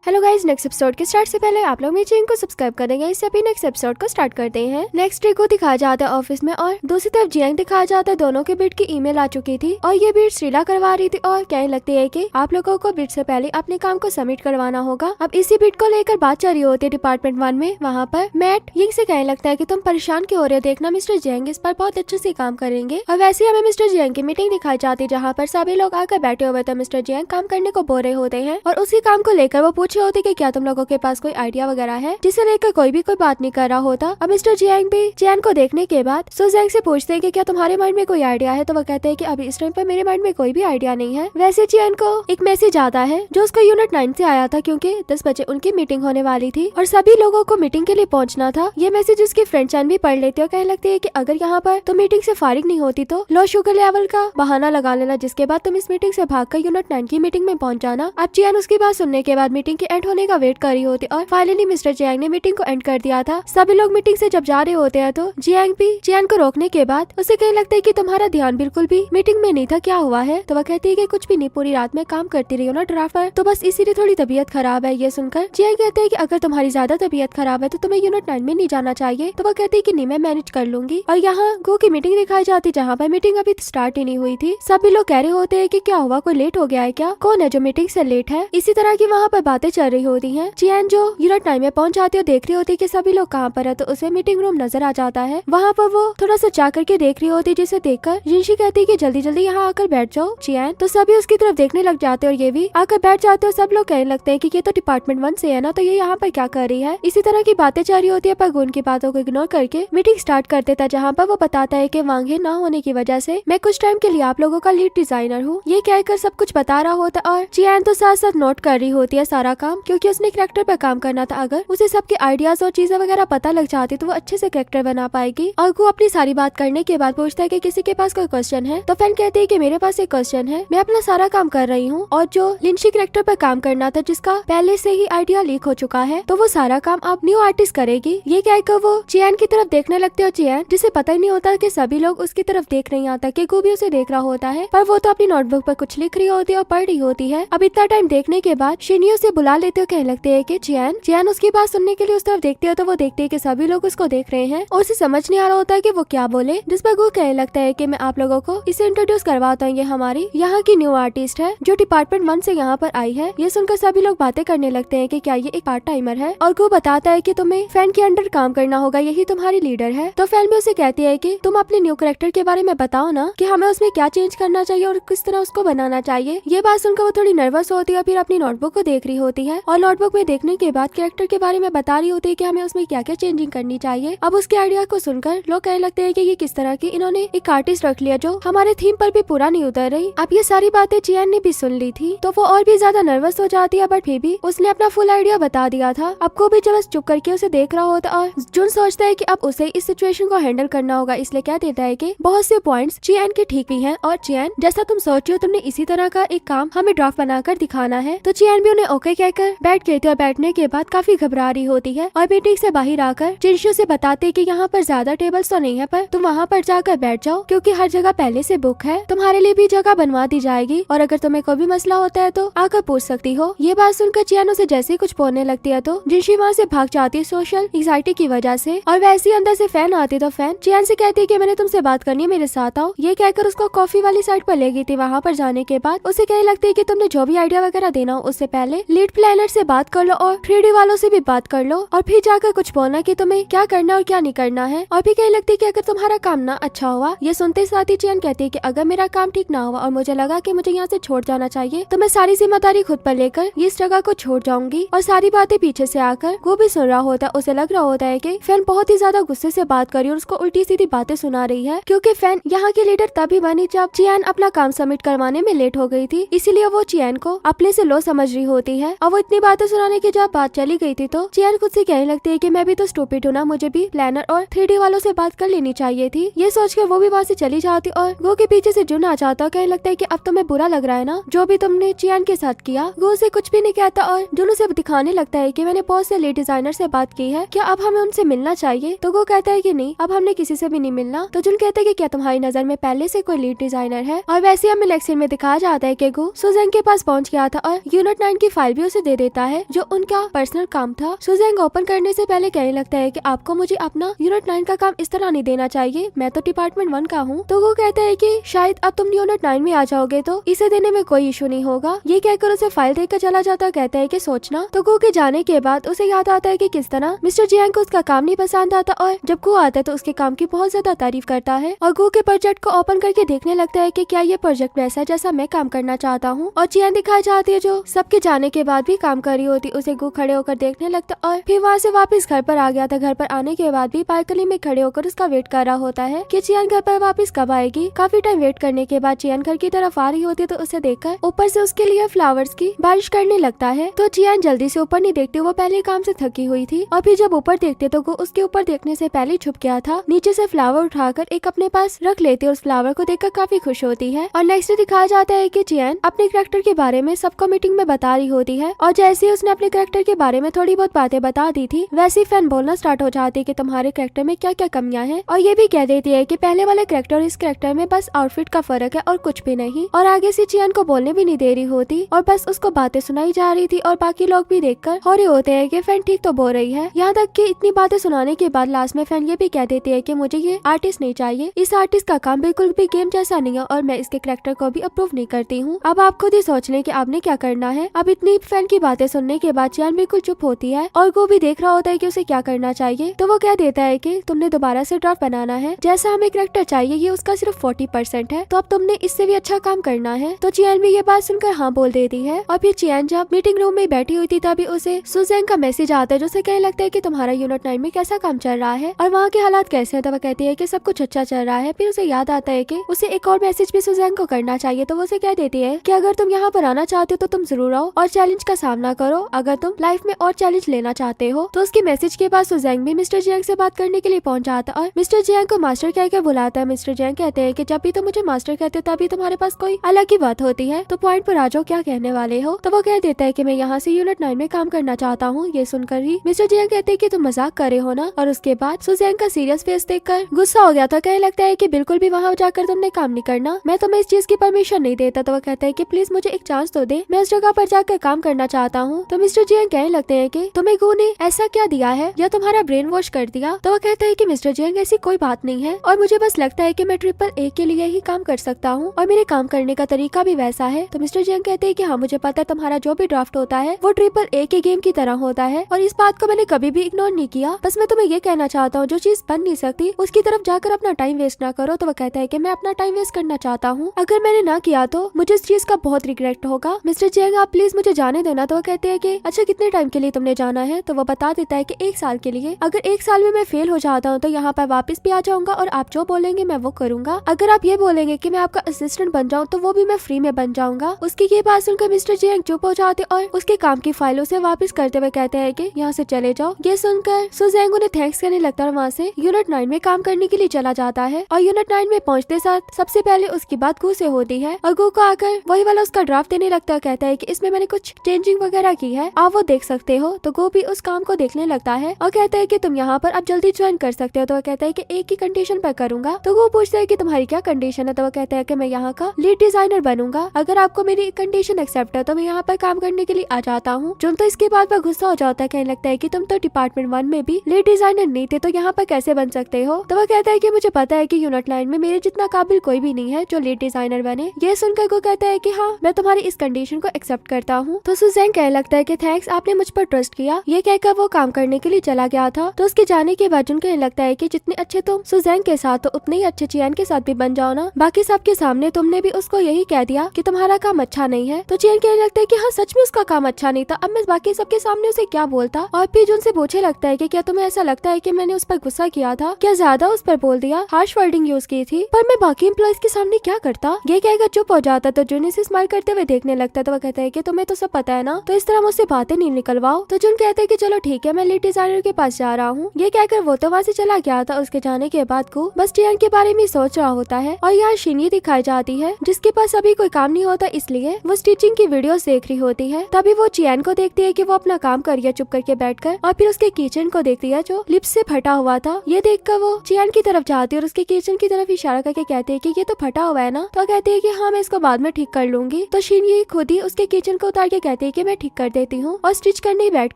Hello guys, next episode के start से पहले आप लोग मेरे चैनल को सब्सक्राइब कर देंगे। इससे अभी नेक्स्ट एपिसोड को स्टार्ट करते हैं। नेक्स्ट डे को दिखाया जाता है ऑफिस में और दूसरी तरफ जियांग दिखाया जाता है। दोनों के बिड की ईमेल आ चुकी थी और ये बिड श्रीला करवा रही थी और कहने लगती है कि आप लोगों को बिड से पहले अपने काम को सबमिट करवाना होगा। अब इसी बिड को लेकर बात चल रही होती है डिपार्टमेंट 1 में। वहाँ पर मैट यिंग से कहने लगता है कि तुम परेशान क्यों हो रहे हो, देखना मिस्टर जियांग इस पर बहुत अच्छे से काम करेंगे। और वैसे हमें मिस्टर जियांग की मीटिंग दिखाई जाती है जहाँ पर सभी लोग आकर बैठे हुए थे। मिस्टर जियांग काम करने को बोल रहे होते हैं और उसी काम को लेकर वो पूछ रहे होते कि क्या तुम लोगों के पास कोई आइडिया वगैरह है, जिसे लेकर कोई भी कोई बात नहीं कर रहा होता। अब मिस्टर जियांग भी जियान को देखने के बाद सुजैंग से पूछते हैं कि क्या तुम्हारे माइंड में कोई आइडिया है, तो वो कहते हैं कि अभी इस टाइम पर मेरे माइंड में कोई भी आइडिया नहीं है। वैसे जियान को एक मैसेज आता है जो उसको यूनिट 9 से आया था, क्योंकि 10 बजे उनकी मीटिंग होने वाली थी और सभी लोगों को मीटिंग के लिए पहुंचना था। ये मैसेज उसकी फ्रेंड चैन भी पढ़ लेती है और कहने लगती है कि अगर यहाँ पर तुम मीटिंग से फारिग नहीं होती तो लो शुगर लेवल का बहाना लगा लेना, जिसके बाद तुम इस मीटिंग से भागकर यूनिट 9 की मीटिंग में पहुंच जाना। अब जियान उसकी बात सुनने के बाद मीटिंग के एंड होने का वेट कर रही होती और फाइनली मिस्टर जियांग ने मीटिंग को एंड कर दिया था। सभी लोग मीटिंग से जब जा रहे होते हैं तो जियांग भी जियान को रोकने के बाद उसे कहने लगता है कि तुम्हारा ध्यान बिल्कुल भी मीटिंग में नहीं था, क्या हुआ है? तो वह कहती है कि कुछ भी नहीं, पूरी रात में काम करती रही हो ना ड्राफ्ट पर, तो बस इसीलिए थोड़ी तबीयत खराब है। ये सुनकर जियांग कहते हैं कि अगर तुम्हारी ज्यादा तबीयत खराब है तो तुम्हें यूनिट 9 में नहीं जाना चाहिए। तो वह कहती है कि नहीं, मैं मैनेज कर लूंगी। और यहाँ गो की मीटिंग दिखाई जाती जहाँ पर मीटिंग अभी स्टार्ट ही नहीं हुई थी। सभी लोग कह रहे होते हैं कि क्या हुआ, कोई लेट हो गया है क्या, कौन है जो मीटिंग से लेट है? इसी तरह की वहाँ पर बातें चल रही होती है। जियान जो यूनिट 9 में पहुंच जाती है, देख रही होती है कि सभी लोग कहाँ पर है, तो उसे मीटिंग रूम नजर आ जाता है। वहाँ पर वो थोड़ा सा जा करके देख रही होती है, जिसे देखकर जिनशी कहती है कि जल्दी जल्दी यहाँ आकर बैठ जाओ जियान। तो सभी उसकी तरफ देखने लग जाते हैं और ये भी आकर बैठ जाते हैं। सब लोग कहने लगते हैं कि ये तो डिपार्टमेंट 1 से है ना, तो ये यहाँ पर क्या कर रही है? इसी तरह की बातें चल रही होती है, पर गुन की बातों को इग्नोर करके मीटिंग स्टार्ट कर देता है, जहाँ पर वो बताता है कि वांगे ना होने की वजह से मैं कुछ टाइम के लिए आप लोगों का लीड डिजाइनर हूँ। ये कहकर सब कुछ बता रहा होता और जियान तो साथ साथ नोट कर रही होती है सारा काम, क्योंकि उसने कैरेक्टर पर काम करना था। अगर उसे सबके आइडियाज और चीजें वगैरह पता लग जाती तो वो अच्छे से कैरेक्टर बना पाएगी। और वो अपनी सारी बात करने के बाद पूछता है कि किसी के पास कोई क्वेश्चन है, तो फैन कहती है कि मेरे पास एक क्वेश्चन है, मैं अपना सारा काम कर रही हूँ और जो लिंशी कैरेक्टर पर काम करना था जिसका पहले से ही आइडिया लीक हो चुका है, तो वो सारा काम अब न्यू आर्टिस्ट करेगी। ये कहकर वो जियान की तरफ देखने लगते हो। जियान जिसे पता ही नहीं होता कि सभी लोग उसकी तरफ देख नहीं आता, कि गो भी उसे देख रहा होता है, पर वो तो अपनी नोटबुक पर कुछ लिख रही होती है और पढ़ रही होती है। अब इतना टाइम देखने के बाद शिनियो से बुला लेते हो, कहने लगते है कि जियान उसकी बात सुनने के लिए उस तरफ देखती है, तो वो देखती है कि सभी लोग उसको देख रहे हैं और उसे समझ नहीं आ रहा होता है कि वो क्या बोले। जिस पर वो कहने लगता है कि मैं आप लोगों को इसे इंट्रोड्यूस करवाता हूँ, ये हमारी यहाँ की न्यू आर्टिस्ट है जो डिपार्टमेंट 1 से यहाँ पर आई है। ये सुनकर सभी लोग बातें करने लगते हैं कि क्या ये एक पार्ट टाइमर है, और वो बताता है कि तुम्हें फैन के अंडर काम करना होगा, यही तुम्हारी लीडर है। तो फैन भी उसे कहती है कि तुम अपने न्यू कैरेक्टर के बारे में बताओ ना, कि हमें उसमें क्या चेंज करना चाहिए और किस तरह उसको बनाना चाहिए। ये बात सुनकर वो थोड़ी नर्वस होती है, फिर अपनी नोटबुक को देख रही होती है और नोटबुक में देखने के बाद कैरेक्टर के बारे में बता रही होती है कि हमें उसमें क्या क्या चेंजिंग करनी चाहिए। अब उसके आइडिया को सुनकर लोग कहने लगते हैं कि ये किस तरह की इन्होंने एक आर्टिस्ट रख लिया जो हमारे थीम पर भी पूरा नहीं उतर रही। अब ये सारी बातें जियान ने भी सुन ली थी, तो वो और भी ज्यादा नर्वस हो जाती है, बट फिर भी उसने अपना फुल आइडिया बता दिया था। अब को भी जब चुप करके उसे देख रहा होता और जुन सोचता है कि अब उसे इस सिचुएशन को हैंडल करना होगा, इसलिए कह देता है कि बहुत से पॉइंट्स जियान के ठीक भी हैं और जियान जैसा तुम सोची हो तुमने इसी तरह का एक काम हमें ड्राफ्ट बनाकर दिखाना है। तो जियान भी उन्हें ओके कहकर बैठ गई थी और बैठने के बाद काफी घबरा रही होती है और मीटिंग से बाहर आकर जिनशु से बताते कि यहाँ पर ज्यादा टेबल्स तो नहीं है, पर तुम वहाँ पर जाकर बैठ जाओ, क्योंकि हर जगह पहले से बुक है, तुम्हारे लिए भी जगह बनवा दी जाएगी और अगर तुम्हें कोई भी मसला होता है तो आकर पूछ सकती हो। ये बात सुनकर जियान उसे जैसे ही कुछ बोलने लगती है तो जिनशु वहाँ से भाग जाती है सोशल एंग्जाइटी की वजह से। और वैसे ही अंदर से फैन आती तो फैन जियान से कहती है कि मैंने तुमसे बात करनी है, मेरे साथ आओ। ये कहकर उसको कॉफी वाली साइड पर ले गई थी। वहाँ पर जाने के बाद उसे कहने लगती है कि तुमने जो भी आइडिया वगैरह देना हो उससे पहले लीड प्लानर से बात कर लो और 3D वालों से भी बात कर लो और फिर जाकर कुछ बोलना कि तुम्हें क्या करना और क्या नहीं करना है। और भी कहने लगती है कि अगर तुम्हारा काम ना अच्छा हुआ, ये सुनते साथ ही जियान कहती है कि अगर मेरा काम ठीक ना हुआ और मुझे लगा कि मुझे यहाँ से छोड़ जाना चाहिए, तो मैं सारी जिम्मेदारी खुद पर लेकर इस जगह को छोड़ जाऊंगी। और सारी बातें पीछे से आकर वो भी सुन रहा होता है। उसे लग रहा होता है कि फैन बहुत ही ज्यादा गुस्से से बात कर रही है और उसको उल्टी सीधी बातें सुना रही है, क्योंकि फैन यहाँ की लीडर तभी बनी जब जियान अपना काम सबमिट करवाने में लेट हो गई थी, इसीलिए वो जियान को अपने से लो समझ रही होती है। और वो इतनी बातें सुनाने की जब बात चली गई थी तो जियान खुद से कहने लगती है कि मैं भी तो स्टूपिड हूँ ना, मुझे भी प्लानर और 3D वालों से बात कर लेनी चाहिए थी। ये सोचकर वो भी वहाँ से चली जाती और गो के पीछे से जुन आ जाता, कहने लगता है कि अब तुम्हें बुरा लग रहा है ना जो भी तुमने जियान के साथ किया। गो उसे कुछ भी नहीं कहता और जुन उसे दिखाने लगता है कि मैंने बहुत से लीड डिजाइनर से बात की है, क्या अब हमें उनसे मिलना चाहिए? तो गो कहता है कि नहीं, अब हमने किसी से भी नहीं मिलना। तो जुन कहता है कि क्या तुम्हारी नजर में पहले से कोई लीड डिजाइनर है? और वैसे हमें लेक्चर में दिखाया जाता है कि गो सुजैंग के पास पहुंच गया था और यूनिट 9 की फाइल भी उसे दे देता है जो उनका पर्सनल काम था। सुजैंग ओपन करने से पहले कहने लगता है कि आपको मुझे अपना यूनिट 9 का काम इस तरह नहीं देना चाहिए, मैं तो डिपार्टमेंट 1 का हूँ। तो वो कहता है कि शायद अब तुम यूनिट 9 में आ जाओगे तो इसे देने में कोई इशू नहीं होगा। ये कहकर उसे फाइल देकर चला जाता, कहता है कि सोचना। तो गो के जाने के बाद उसे याद आता है कि किस तरह मिस्टर जियांग को उसका काम नहीं पसंद आता और जब गो आता है तो उसके काम की बहुत ज्यादा तारीफ करता है और गो के प्रोजेक्ट को ओपन करके देखने लगता है कि क्या ये प्रोजेक्ट वैसा है जैसा मैं काम करना चाहता हूँ। और जियांग दिखाई जाती है जो सबके जाने के बाद भी काम कर रही होती। उसे गो खड़े होकर देखने लगता और फिर वहाँ से वापस घर पर आ गया था। घर पर आने के बाद भी बालकनी में खड़े होकर उसका वेट कर रहा होता है कि जियान घर पर वापस कब आएगी। काफी टाइम वेट करने के बाद जियान घर की तरफ आ रही होती है तो उसे देखकर ऊपर से उसके लिए फ्लावर्स की बारिश करने लगता है। तो जियान जल्दी से ऊपर नहीं देखती, वो पहले काम से थकी हुई थी और फिर जब ऊपर देखते तो वो उसके ऊपर देखने से पहले छुप गया था। नीचे से फ्लावर उठाकर एक अपने पास रख लेते, उस फ्लावर को देखकर काफी खुश होती है। और नेक्स्ट दिखाया जाता है कि जियान अपने कैरेक्टर के बारे में सबको मीटिंग में बता रही होती है और जैसे ही उसने अपने कैरेक्टर के बारे में थोड़ी बहुत बातें बता दी थी वैसे ही फैन बोलना स्टार्ट हो जाती है कि तुम्हारे कैरेक्टर में क्या क्या कमियां हैं। और ये भी कह देती है कि पहले वाले कैरेक्टर और इस कैरेक्टर में बस आउटफिट का फर्क है और कुछ भी नहीं। और आगे से जियान को बोलने भी नहीं दे रही होती और बस उसको बातें सुनाई जा रही थी और बाकी लोग भी देखकर हो रहे होते हैं कि फैन ठीक तो बोल रही है। यहाँ तक कि इतनी बातें सुनाने के बाद लास्ट में फैन ये भी कह देती है कि मुझे ये आर्टिस्ट नहीं चाहिए, इस आर्टिस्ट का काम बिल्कुल भी गेम जैसा नहीं है और मैं इसके कैरेक्टर को भी अप्रूव नहीं करती हूँ। अब आप खुद ही सोच लें कि आपने क्या करना है। अब इतनी फैन की बातें सुनने के बाद जियान बिल्कुल चुप होती है और वो भी देख रहा होता है कि उसे क्या करना चाहिए। तो वो कह देता है कि तुमने दोबारा से ड्राफ्ट बनाना है, जैसा हमें कैरेक्टर चाहिए ये उसका सिर्फ 40% है, तो अब तुमने इससे भी अच्छा काम करना है। तो जियान भी ये बात सुनकर हाँ बोल देती है। और फिर जियान जब मीटिंग रूम में बैठी हुई थी तभी उसे सुजैंग का मैसेज आता है जो उसे कहने लगता है कि तुम्हारा यूनिट 9 में कैसा काम चल रहा है और वहाँ के हालात कैसे हैं। तो वो कहती है कि सब कुछ अच्छा चल रहा है। फिर उसे याद आता है कि उसे एक और मैसेज भी सुजैंग को करना चाहिए। तो वो उसे कह देती है कि अगर तुम यहाँ पर आना चाहते हो तो तुम जरूर आओ और चैलेंज का सामना करो, अगर तुम लाइफ में और चैलेंज लेना चाहते हो। तो उसके मैसेज के बाद सुजैंग भी मिस्टर जियांग से बात करने के लिए पहुंच जाता है और मिस्टर जियांग को मास्टर कहकर बुलाता है। मिस्टर जियांग कहते हैं कि जब भी तुम मुझे मास्टर कहते हो तभी तुम्हारे पास कोई अलग ही बात होती है, तो पॉइंट पर आ जाओ, क्या कहने वाले हो। तो वो कह देता है कि मैं यहाँ से यूनिट 9 में काम करना चाहता हूँ। ये सुनकर ही मिस्टर जियांग कहते हैं कि तुम मजाक कर रहे हो ना। और उसके बाद सुजैंग का सीरियस फेस देखकर गुस्सा हो गया था, कहने लगता है कि बिल्कुल भी वहाँ जाकर तुमने काम नहीं करना, मैं तुम्हें इस चीज की परमिशन नहीं देता। तो वो कहता है कि प्लीज मुझे एक चांस तो दे, मैं उस जगह पर जाकर काम करना चाहता हूँ। तो मिस्टर जियांग कहने लगते हैं कि तुम्हें गो ने ऐसा क्या दिया है या तुम्हारा ब्रेन वॉश कर दिया। तो वो कहता है कि मिस्टर जियांग ऐसी कोई बात नहीं है और मुझे बस लगता है कि मैं ट्रिपल ए के लिए ही काम कर सकता हूँ और मेरे काम करने का तरीका भी वैसा है। तो मिस्टर जियांग कहते हैं कि हाँ मुझे पता है तुम्हारा जो भी ड्राफ्ट होता है वो ट्रिपल ए के गेम की तरह होता है और इस बात को मैंने कभी भी इग्नोर नहीं किया, बस मैं तुम्हें ये कहना चाहता हूँ जो चीज बन नहीं सकती उसकी तरफ जाकर अपना टाइम वेस्ट ना करो। तो वो कहता है कि मैं अपना टाइम वेस्ट करना चाहता हूँ, अगर मैंने ना किया तो मुझे इस चीज का बहुत रिग्रेट होगा। मिस्टर जियांग आप प्लीज मुझे जाने देना। तो वो कहते हैं कि अच्छा कितने टाइम के लिए तुमने जाना है। तो वो बता देता है कि 1 साल के लिए, अगर 1 साल में मैं फेल हो जाता हूँ तो यहाँ पर वापस भी आ जाऊंगा और आप जो बोलेंगे मैं वो करूंगा, अगर आप ये बोलेंगे कि मैं आपका असिस्टेंट बन जाऊँ तो वो भी मैं फ्री में बन जाऊंगा। उसकी ये बात सुनकर मिस्टर जियांग चुप हो जाते और उसके काम की फाइलों से वापस करते हुए कहते हैं कि यहाँ से चले जाओ। ये सुनकर सुजैंग उन्हें थैंक्स करने लगता है और वहाँ से यूनिट 9 में काम करने के लिए चला जाता है। और यूनिट 9 में पहुँचते साथ सबसे पहले उसकी बात गू से होती है और गू को आकर वही वाला उसका ड्राफ्ट देने लगता है, कहता है कि इसमें मैंने कुछ चेंजिंग वगैरह की है, आप वो देख सकते हो। तो गू भी उस काम को देखने लगता है और कहता है कि तुम यहाँ पर अब जल्दी ज्वाइन कर सकते हो। तो वो कहता है कि एक ही कंडीशन पर करूंगा। तो गू पूछता है कि तुम्हारी क्या कंडीशन है। तो वो कहता है कि मैं यहाँ का लीड डिजाइनर बनूंगा, अगर आपको मेरी कंडीशन एक्सेप्ट है तो मैं यहाँ पर काम करने के लिए आ जाता हूँ। जुन तो इसके बाद वह गुस्सा हो जाता है, कहने लगता है कि तुम तो डिपार्टमेंट 1 में भी लीड डिजाइनर नहीं थे तो यहाँ पर कैसे बन सकते हो। तो वह कहता है कि मुझे पता है कि यूनिट 9 में मेरे जितना काबिल कोई भी नहीं है जो लीड डिजाइनर बने। ये सुनकर गो कहता है कि हाँ मैं तुम्हारी इस कंडीशन को एक्सेप्ट करता हूँ। तो सुजैंग कहने लगता है कि थैंक्स, आपने मुझ पर ट्रस्ट किया। ये कहकर वो काम करने के लिए चला गया था। तो उसके जाने के बाद जुन कहने लगता है कि जितने अच्छे तुम सुजैंग के साथ तो उतने ही अच्छे जियान के साथ भी बन जाओ ना, बाकी सबके सामने तुमने भी उसको यही कह दिया कि तुम्हारा काम अच्छा नहीं है। तो जियान कहने लगता है कि हाँ सच में उसका काम अच्छा नहीं था, अब मैं बाकी सबके सामने उसे क्या बोलता। और फिर जुन से पूछने लगता है कि क्या तुम्हें ऐसा लगता है कि मैंने उस पर गुस्सा किया था, क्या ज्यादा उस पर बोल दिया, हार्श वर्डिंग यूज की थी, पर मैं बाकी एम्प्लॉइज के सामने क्या करता। ये कहकर चुप हो जाता। तो जुन इसे स्माइल करते हुए देखने लगता। तो वो कहता है कि तुम्हें तो सब पता है ना, तो इस तरह मुझसे बातें नहीं निकलवाओ। तो जुन कहता है कि चलो ठीक है मैं लीड डिजाइनर के पास जा रहा हूँ। ये कहकर वो तो वहाँ से चला गया था। उसके जाने के बाद को बस जियांग के बारे में सोच रहा होता है और यहाँ शिनी दिखाई जाती है जिसके पास अभी कोई काम नहीं होता इसलिए वो स्टिचिंग की वीडियोस देख रही होती है। तभी वो जियांग को देखती है कि वो अपना काम कर रही है चुप करके बैठकर, और फिर उसके किचन को देखती है जो लिप्स से फटा हुआ था। ये देखकर वो जियांग की तरफ जाती है और उसके किचन की तरफ इशारा करके कहती है कि ये तो फटा हुआ है ना। तो कहती है कि हाँ मैं इसको बाद में ठीक कर लूंगी। तो शिनी खुद ही उसके किचन को उतार के कहती कहती है कि मैं ठीक कर देती हूँ और स्टिच करने ही बैठ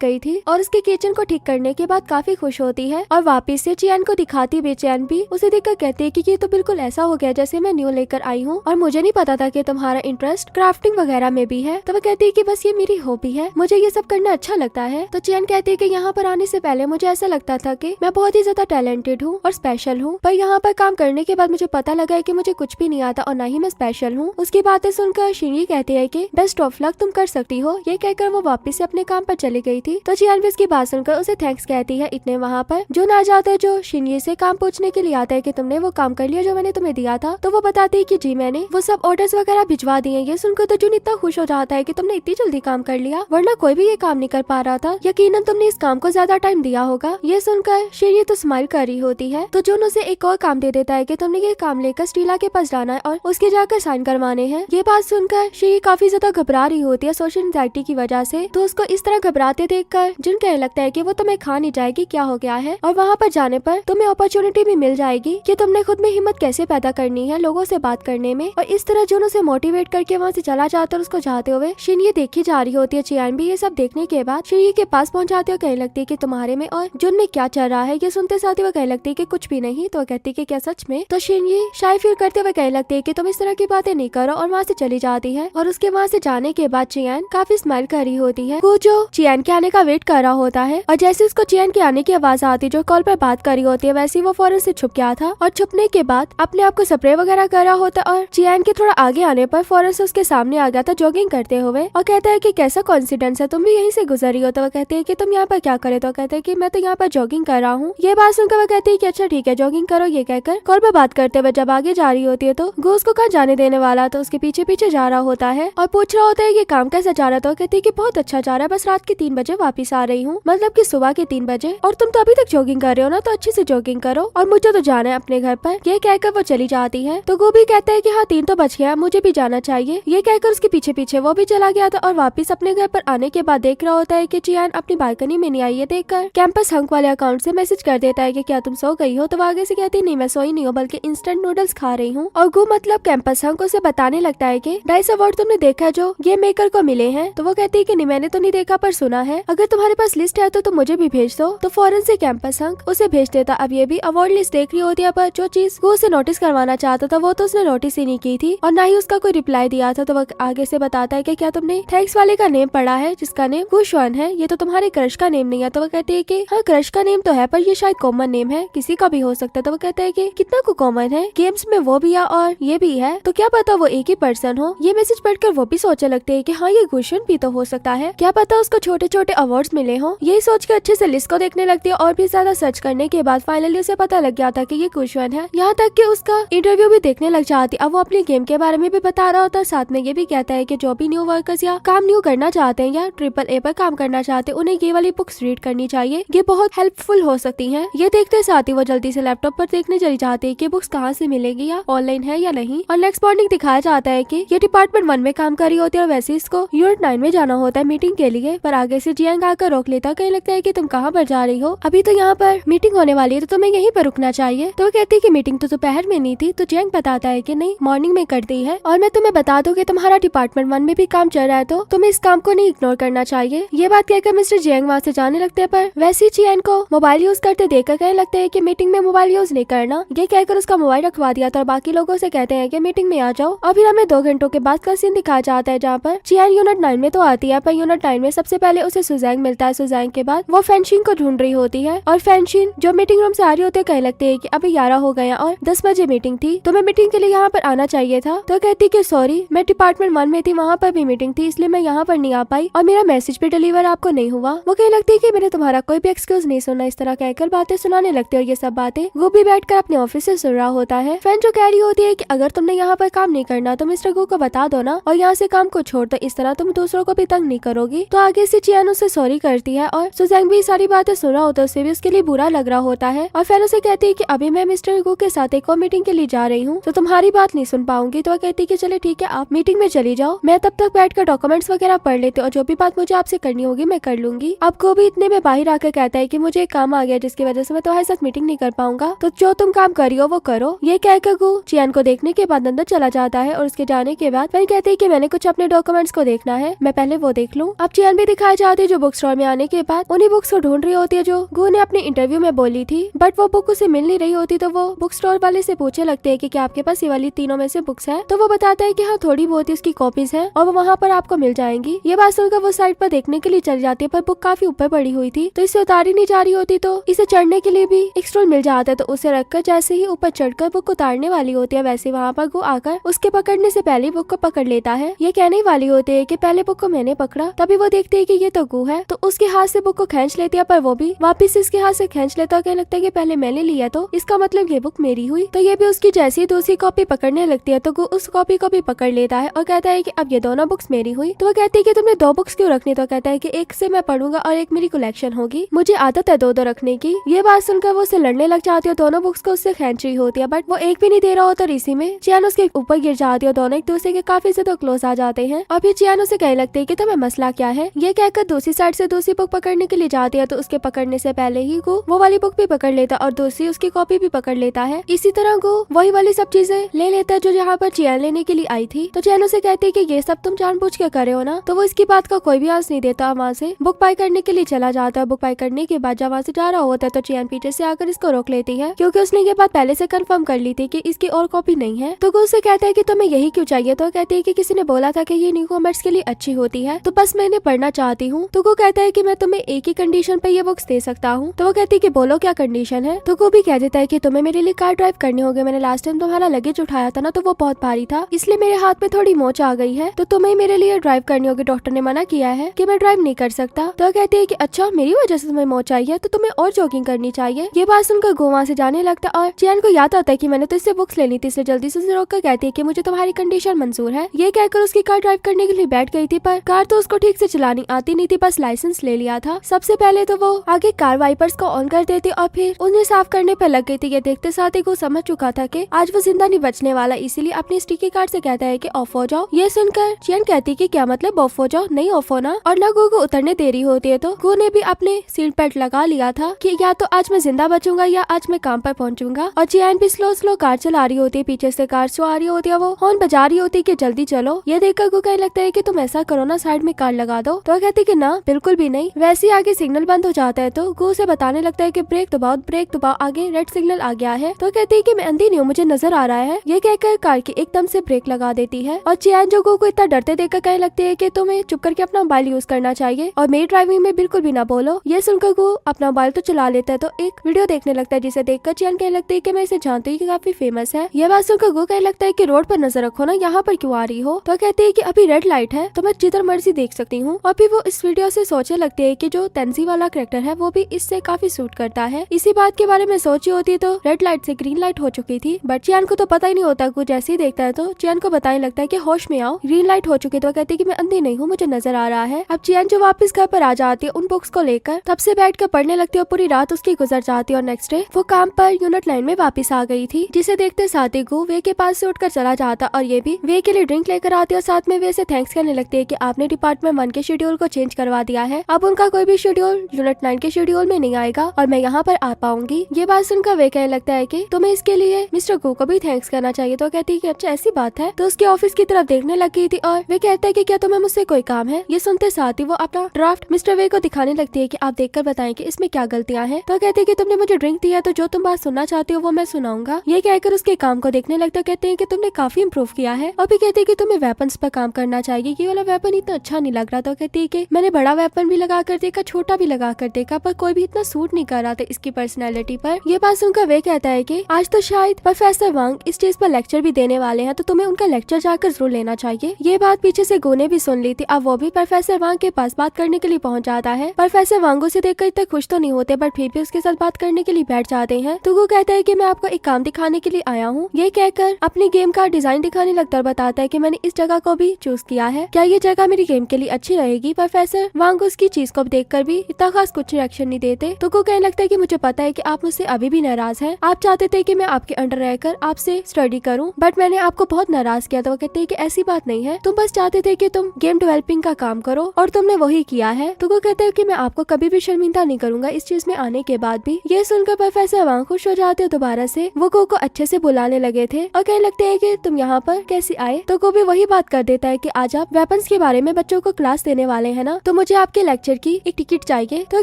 गई थी और उसके किचन को ठीक करने के बाद काफी खुश होती है और वापस से चियान को दिखाती बेचैन भी उसे देखकर कहती है कि ये तो बिल्कुल ऐसा हो गया जैसे मैं न्यू लेकर आई हूँ और मुझे नहीं पता था कि तुम्हारा इंटरेस्ट क्राफ्टिंग वगैरह में भी है। तो वो कहती है कि बस ये मेरी हॉबी है, मुझे ये सब करना अच्छा लगता है। तो चियान कहती है कि यहाँ पर आने से पहले मुझे ऐसा लगता था कि मैं बहुत ही ज्यादा टैलेंटेड हूँ और स्पेशल हूँ, पर यहाँ पर काम करने के बाद मुझे पता लगा है कि मुझे कुछ भी नहीं आता और ना ही मैं स्पेशल हूँ। उसकी बातें सुनकर शिनरी कहती है कि बेस्ट ऑफ लक, तुम कर सकती हो। ये कहकर वो वापस से अपने काम पर चली गई थी। तो चियान भी उसकी बात सुनकर उसे थैंक्स कहती है। इतने वहाँ पर जो ना जाता है जो शिनरी से काम पूछने के लिए आता है कि तुमने वो काम कर लिया जो मैंने तुम्हें दिया था। तो वो बताती है कि जी मैंने वो सब ऑर्डर्स वगैरह भिजवा दिए। ये सुनकर तो जून इतना खुश हो जाता है कि तुमने इतनी जल्दी काम कर लिया, वरना कोई भी ये काम नहीं कर पा रहा था। यकीनन तुमने इस काम को ज्यादा टाइम दिया होगा। ये सुनकर शिनरी तो स्माइल कर रही होती है। तो जून उसे एक और काम दे देता है कि तुमने ये काम लेकर स्टीला के पास जाना है और उसके जाकर साइन करवाने हैं। ये बात सुनकर शिनरी काफी ज्यादा घबरा रही होती है सोशल एंजाइटी की वजह से। तो उसको इस तरह घबराते देखकर जून कहने लगता है कि वो तुम्हें खा नहीं जाएगी, क्या हो गया है, और वहाँ पर जाने पर तुम्हें अपॉर्चुनिटी भी मिल जाएगी कि तुमने खुद में हिम्मत कैसे पैदा करनी है लोगों से बात करने में। और इस तरह जून उसे मोटिवेट करके वहाँ से चला जाता है और उसको जाते हुए शिनरी देखी जा रही होती है। चियान भी ये सब देखने के बाद शिनरी के पास पहुंच जाती है और कहने लगती है कि तुम्हारे में और जून में क्या चल रहा है। ये सुनते साथ ही वो कहने लगती है कि कुछ भी नहीं। तो कहती है कि क्या सच में। तो शिनरी शाय फील करते हुए कहने लगती है कि तुम इस तरह की बातें नहीं करो और वहाँ से चली जाती है। और उसके वहाँ से जाने के बाद चियान काफी स्माइल कर रही होती है। वो जो चियान के आने का वेट कर रहा होता है और जैसे उसको चियान के आने की आवाज आती है जो कॉल पर बात कर रही होती है, वैसे वो फौरन से छुप गया था और छुपने के बाद अपने आप को स्प्रे वगैरह कर रहा होता है। और चियान के थोड़ा आगे आने पर फौरन से उसके सामने आ गया था जॉगिंग करते हुए और कहता है कि कैसा कॉन्फिडेंस है, तुम भी यहीं से गुजरी हो। तो वो कहते हैं कि तुम यहाँ पर क्या करे। तो कहते हैं कि मैं तो यहाँ पर जॉगिंग कर रहा हूँ। ये बात सुनकर वो कहती है कि अच्छा ठीक है जॉगिंग करो। ये कहकर कॉल पर बात करते हुए जब आगे जा रही होती है तो घूस को कहाँ जाने देने वाला तो उसके पीछे पीछे जा रहा होता है और पूछ रहा होता है कि काम कैसा जा रहा। तो कहती है कि बहुत अच्छा जा रहा है, बस रात के 3 बजे वापस आ रही हूँ, मतलब कि सुबह के 3 बजे, और तुम तो अभी तक जॉगिंग कर रहे हो ना, तो अच्छे से जॉगिंग करो और मुझे तो जाना है अपने घर पर। ये कहकर वो चली जाती है। तो गोभी कहता है कि हाँ 3 तो बज गया, मुझे भी जाना चाहिए। ये कहकर उसके पीछे पीछे वो भी चला गया था और वापस अपने घर पर आने के बाद देख रहा होता है कि चियान अपनी बालकनी में नहीं आई है। देखकर कैंपस हंक वाले अकाउंट से मैसेज कर देता है कि क्या तुम सो गई हो। तो वो आगे से कहती नहीं मैं सोई नहीं हूँ बल्कि इंस्टेंट नूडल्स खा रही हूँ। और गो मतलब कैंपस हंक उसे बताने लगता है कि डाइस अवार्ड तुमने देखा जो ये मेकर को मिले हैं। तो वो कहती है कि नहीं मैंने तो नहीं देखा पर सुना है, अगर तुम्हारे पास लिस्ट है तो मुझे भी भेज दो। तो फौरन से कैंपस हंक उसे भेज देता। अब ये भी अवार्ड लिस्ट देख रही होती है पर जो चीज वो उसे नोटिस करवाना चाहता था वो तो उसने नोटिस ही नहीं की थी और ना ही उसका कोई रिप्लाई दिया था। तो वो आगे से बताता है कि क्या तुमने थैंक्स वाले का नेम पढ़ा है जिसका नेम गुशवान है, ये तो तुम्हारे क्रश का नेम नहीं है। तो वो कहती है कि हाँ क्रश का नेम तो है पर ये शायद कॉमन नेम है, किसी का भी हो सकता है। तो वो कहता है कि कितना को कॉमन है, गेम्स में वो भी है और ये भी है, तो क्या पता वो एक ही पर्सन हो। ये मैसेज पढ़कर वो भी सोचने लगते है कि हाँ ये गुशवान भी तो हो सकता है, क्या पता उसको छोटे छोटे अवार्ड्स मिले हो। यही सोच के अच्छे से लिस्ट को देखने लगती है और भी ज्यादा सर्च करने के बाद फाइनली उसे पता लग गया था कि ये गुशवान है। यहाँ तक कि उसका इंटरव्यू भी देखने लग जाती। अब वो अपने गेम के बारे में भी बता रहा होता है, साथ में ये भी कहता है कि जो भी न्यू वर्कर्स या काम न्यू करना चाहते हैं या AAA पर काम करना चाहते हैं उन्हें ये वाली बुक्स रीड करनी चाहिए, ये बहुत हेल्पफुल हो सकती हैं। ये देखते साथ ही वो जल्दी से लैपटॉप पर देखने चली जाती है कि बुक्स कहाँ से मिलेगी या ऑनलाइन है या नहीं। और नेक्स्ट मॉर्निंग दिखाया जाता है कि ये डिपार्टमेंट 1 में काम कर रही होती है और वैसे इसको यूनिट 9 में जाना होता है मीटिंग के लिए। पर आगे से जियांग आकर रोक लेता, कहीं लगता है कि तुम कहाँ पर जा रही हो, अभी तो यहाँ पर मीटिंग होने वाली है तो तुम्हें यहीं पर रुकना चाहिए। तो वो कहती है कि मीटिंग तो दोपहर में नहीं थी। तो जियांग बताता है कि नहीं मॉर्निंग में करती है और मैं तुम्हें बता दूं कि तुम्हारा डिपार्टमेंट 1 में भी काम चल रहा है तो तुम्हें इस काम को नहीं इग्नोर करना चाहिए। ये बात कहकर मिस्टर जियांग वहाँ से जाने लगते हैं पर वैसे चियान को मोबाइल यूज करते देखकर कहने लगते हैं कि मीटिंग में मोबाइल यूज नहीं करना। ये कहकर उसका मोबाइल रखवा दिया था और बाकी लोगों से कहते हैं कि मीटिंग में आ जाओ। और फिर हमें 2 घंटों के बाद का सीन दिखाया जाता है जहाँ पर चियान यूनिट 9 में तो आती है पर यूनिट 9 में सबसे पहले उसे सुजैंग मिलता है। सुजैंग के बाद वो फेंशिन को ढूंढ रही होती है और फेंशिन जो मीटिंग रूम से आ रही होती है कहने लगते है कि अभी 11 हो गया और 10 बजे मीटिंग थी, तुम्हें मीटिंग के लिए यहाँ पर आना चाहिए था। तो कहती कि सॉरी मैं डिपार्टमेंट 1 में थी, वहाँ पर भी मीटिंग थी इसलिए मैं यहाँ पर नहीं आ पाई और मेरा मैसेज भी डिलीवर आपको नहीं हुआ। वो कहने लगती है कि मैंने तुम्हारा कोई भी एक्सक्यूज नहीं सुना। इस तरह कहकर बातें सुनाने लगती है और ये सब बातें वो भी बैठकर अपने ऑफिस से सुन रहा होता है। फैन जो कह रही होती है कि अगर तुमने यहाँ पर काम नहीं करना तो मिस्टर गो को बता दो ना और यहाँ से काम को छोड़ दो, इस तरह तुम दूसरों को भी तंग नहीं करोगी। तो आगे से चियान उसे सॉरी करती है और सुजैंग भी सारी बातें सुन रहा होता है, उसे भी उसके लिए बुरा लग रहा होता है। और फैन उसे कहती है कि अभी मैं मिस्टर गो के साथ एक और मीटिंग के लिए जा रही हूँ तो तुम्हारी बात नहीं सुन पाऊंगी। तो वह कहती है कि चले ठीक है आप मीटिंग में चली जाओ, मैं तब तक बैठकर डॉक्यूमेंट्स वगैरह पढ़ लेती हूँ और जो भी बात मुझे आपसे करनी होगी मैं कर लूंगी। आपको भी इतने में बाहर आकर कहता है कि मुझे एक काम आ गया जिसकी वजह से मैं तुम्हारे साथ मीटिंग नहीं कर पाऊंगा, तो जो तुम काम करी हो वो करो। ये कहकर गो चियान को देखने के बाद अंदर चला जाता है और उसके जाने के बाद फैन कहती है कि मैंने कुछ अपने डॉक्यूमेंट्स को देखना है। मैं पहले वो देख लूँ। अब चियान भी दिखाई जाती है जो बुक स्टोर में आने के बाद उन्हीं बुक्स को ढूंढ रही होती है जो गो ने अपने इंटरव्यू में बोली थी, बट वो बुक उसे मिल नहीं रही होती। तो वो बुक स्टोर वाले से पूछने लगते है कि क्या आपके पास ये वाली तीनों में से बुक्स है। तो वो बताता है कि हाँ थोड़ी बहुत ही उसकी कॉपीज है और वो वहाँ पर आपको मिल जाएंगी। ये बात सुनकर वो साइड पर देखने के लिए चली जाती है, पर बुक काफी ऊपर पड़ी हुई थी तो इसे उतारी नहीं जा रही होती। तो इसे चढ़ने के लिए भी एक स्टूल मिल जाता है, तो उसे रखकर जैसे ही ऊपर चढ़कर बुक उतारने वाली होती है वैसे वहाँ पर गो आकर उसके पकड़ने से पहले बुक को पकड़ लेता है। ये कहने वाली होती है कि पहले बुक को मैंने पकड़ा। तभी वो देखती है कि ये तो गो है, तो उसके हाथ से बुक को खींच लेती है, पर वो भी वापस इसके हाथ से खींच लेता है। कहने लगता है कि पहले मैंने लिया तो इसका मतलब ये बुक मेरी हुई। तो ये भी उसकी जैसी दूसरी कॉपी पकड़ने लगती है तो गो उस कॉपी को भी पकड़ लेता है और कहता है कि अब ये दोनों बुक्स मेरी हुई। तो वो कहती है कि तुमने दो बुक्स क्यों रखनी। तो कहता है कि एक से मैं पढ़ूंगा और एक मेरी कलेक्शन होगी, मुझे आदत है दो दो रखने की। ये बात सुनकर वो उसे लड़ने लग जाती है, दोनों बुक्स को उससे खींच रही होती है, बट वो एक भी नहीं दे रहा होता। इसी में चियान उसके ऊपर गिर जाती है और दोनों एक दूसरे के काफी ज्यादा क्लोज आ जाते हैं। और फिर चियान उसे कहने लगती है कि तुम्हें मसला क्या है। ये कहकर दूसरी साइड से दूसरी बुक पकड़ने के लिए जाती है, तो उसके पकड़ने से पहले ही वो वाली बुक भी पकड़ लेता और दूसरी उसकी कॉपी भी पकड़ लेता है। इसी तरह गो वही वाली सब चीजें ले लेता है जो यहाँ पर चियान लेने के लिए आई थी। तो चियान उसे कहती है कि ये सब तुम जानबूझ के करे हो ना। तो वो इसकी बात का कोई भी आंस नहीं देता, वहाँ से बुक बाय करने के लिए चला जाता है। बुक बाय करने के बाद जब वहाँ से जा रहा होता है तो चियान पीछे से आकर इसको रोक लेती है, क्योंकि उसने ये बात पहले से कंफर्म कर ली थी कि इसकी और कॉपी नहीं है। तो वो उससे कहता है कि तुम्हें यही क्यों चाहिए। तो कहती है कि किसी ने बोला था कि ये न्यू कॉमर्स के लिए अच्छी होती है, तो बस मैंने पढ़ना चाहती हूँ। तो वो कहता है कि मैं तुम्हें एक ही कंडीशन पे ये बुक्स दे सकता हूँ। तो वो कहती है कि बोलो क्या कंडीशन है। तो वो भी कह देता है कि तुम्हें मेरे लिए कार ड्राइव करनी होगी। मैंने लास्ट टाइम तुम्हारा लगेज उठाया था ना, तो वो बहुत भारी था, इसलिए मेरे हाथ में थोड़ी मोच आ गई है, तो तुम्हें मेरे लिए ड्राइव करनी होगी। डॉक्टर ने मना किया है कि मैं ड्राइव नहीं कर सकता। तो कहती है कि अच्छा मेरी वजह से तुम्हें मोच आई है, तो तुम्हें और जॉगिंग करनी चाहिए। ये बात सुनकर गो वहाँ से जाने लगता और चियान को याद आता है कि मैंने तो इससे बुक्स लेनी थी, इसलिए जल्दी से रोककर कहती है कि मुझे तुम्हारी कंडीशन मंजूर है। ये कहकर उसकी कार ड्राइव करने के लिए बैठ गई थी, पर कार तो उसको ठीक से चलानी आती नहीं थी, बस लाइसेंस ले लिया था। सबसे पहले तो वो आगे कार वाइपर्स को ऑन कर देती और फिर उन्हें साफ करने पर लग गई थी। ये देखते साथ ही वो समझ चुका था कि आज वो जिंदा नहीं बचने वाला, इसीलिए अपनी स्टिकी कार से कहता है कि ऑफ हो जाओ। ये सुनकर चियान कहती कि क्या मतलब ऑफ हो जाओ, नहीं ऑफ होना। और ना गो को उतरने देरी होती है, तो गो ने भी अपने सीट बेल्ट लगा लिया था कि या तो आज मैं जिंदा बचूंगा या आज मैं काम पर पहुंचूंगा। और चियान भी स्लो स्लो कार चला रही होती है, पीछे से कार जो आ रही होती है वो हॉर्न बजा रही होती है कि जल्दी चलो। ये देखकर गो कहने लगता है कि तुम ऐसा करो ना, साइड में कार लगा दो। तो कहती कि ना बिल्कुल भी नहीं। वैसे आगे सिग्नल बंद हो जाता है, तो गो से बताने लगता है कि ब्रेक दबाओ, आगे रेड सिग्नल आ गया है। तो कहती है कि मैं अंधी नहीं हूँ, मुझे नजर आ रहा है। ये कहकर कार की एकदम से ब्रेक लगा देती है और चियान जो गो को इतना डरते देखकर कहने लगती है कि तुम्हें चुप करके अपना मोबाइल यूज करना चाहिए और मेरी ड्राइविंग में बिल्कुल भी ना बोलो। ये सुनकर गो अपना मोबाइल तो चला लेता है, तो एक वीडियो देखने लगता है जिसे देखकर चियान कहने लगती है कि मैं इसे जानती हूँ कि काफी फेमस है। ये बात सुनकर गो कहने लगता है कि रोड पर नजर रखो ना, यहाँ पर क्यों आ रही हो। तो कहती है कि अभी रेड लाइट है तो मैं जिधर मर्जी देख सकती हूँ। और फिर वो इस वीडियो से सोचने लगती है कि जो तेंजी वाला कैरेक्टर है वो भी इससे काफी सूट करता है। इसी बात के बारे में सोची होती है तो रेड लाइट से ग्रीन लाइट हो चुकी थी, बट चियान को तो पता ही नहीं होता। कुछ जैसे ही देखता है तो चियान को बताने लगता है कि होश में आओ, ग्रीन लाइट हो चुकी। तो कहती है कि मैं अंधी नहीं हूँ, मुझे नजर आ रहा है। अब चियान जो वापस घर पर आ जाती है उन बुक्स को लेकर तब से बैठ कर पढ़ने लगती है और पूरी रात उसकी गुजर जाती है। और नेक्स्ट डे वो काम पर यूनिट लाइन में वापस आ गई थी, जिसे देखते साथ ही गो वे के पास से उठकर चला जाता और ये भी वे के लिए ड्रिंक लेकर आती है और साथ में वे से थैंक्स करने लगती है कि आपने डिपार्टमेंट 1 के शेड्यूल को चेंज करवा दिया है, अब उनका कोई भी शेड्यूल यूनिट 9 के शेड्यूल में नहीं आएगा और मैं यहाँ पर आ पाऊंगी। ये बात सुनकर वे कहने लगता है कि तुम्हें इसके लिए मिस्टर गो को भी थैंक्स करना चाहिए। तो कहती है कि अच्छा ऐसी बात है। तो उसके ऑफिस की तरफ देखने लगी थी और वे कहता है कि क्या तुम्हें मुझसे कोई काम है। ये सुनते साथ ही वो अपना ड्राफ्ट मिस्टर वे को दिखाने लगती है कि आप देखकर बताएं कि इसमें क्या गलतियां हैं। तो कहती है कि तुमने मुझे ड्रिंक दिया तो जो तुम बात सुनना चाहती हो वो मैं सुनाऊंगा। ये कहकर उसके काम को देखने लगता। कहते हैं कि तुमने काफी इम्प्रूव किया है और भी कहते हैं कि तुम्हें वेपन्स पर काम करना चाहिए, ये वाला वेपन इतना अच्छा नहीं लग रहा। तो कहती है कि मैंने बड़ा वेपन भी लगा कर देखा, छोटा भी लगा कर देखा, पर कोई भी इतना सूट नहीं कर रहा था इसकी पर्सनैलिटी पर। ये बात सुनकर वे कहता है कि आज तो शायद प्रोफेसर वांग इस चीज पर लेक्चर भी देने वाले हैं, तो तुम्हें उनका लेक्चर जाकर जरूर लेना चाहिए। ये बात पीछे से गो ने भी सुन ली थी। अब वो भी प्रोफेसर वांग के पास बात करने के लिए पहुंच जाता है। प्रोफेसर वांगो से देखकर इतना खुश तो नहीं होते, बट फिर भी उसके साथ बात करने के लिए बैठ जाते हैं। तो वो कहता है कि मैं आपको एक काम दिखाने के लिए आया हूँ। ये कहकर अपनी गेम का डिजाइन दिखाने लगता और बताता है कि मैंने इस जगह को भी चूज किया है, क्या ये जगह मेरी गेम के लिए अच्छी रहेगी। प्रोफेसर वांग उसकी चीज को देखकर भी इतना खास कुछ रिएक्शन नहीं देते। तो वो कहने लगता है कि मुझे पता है कि आप मुझसे अभी भी नाराज हैं, आप चाहते थे कि मैं आपके अंडर रहकर आपसे स्टडी करूं, बट मैंने आपको बहुत नाराज किया। तो वो कहते हैं कि ऐसी बात नहीं है, तुम बस चाहते थे कि तुम गेम डेवलपिंग का काम करो और तुमने वही किया है। तो वो कहते हैं कि मैं आपको कभी भी शर्मिंदा नहीं करूंगा इस चीज में आने के बाद भी। ये सुनकर प्रोफेसर वांग खुश हो जाते हो। दोबारा से वो गो को अच्छे से बुलाने लगे थे और कहने लगते हैं कि तुम यहाँ पर कैसे आए। तो गो भी वही बात कर देता है कि आज आप वेपन साइंस के बारे में बच्चों को क्लास देने वाले हैं ना, तो मुझे आपके लेक्चर की एक टिकट चाहिए। तो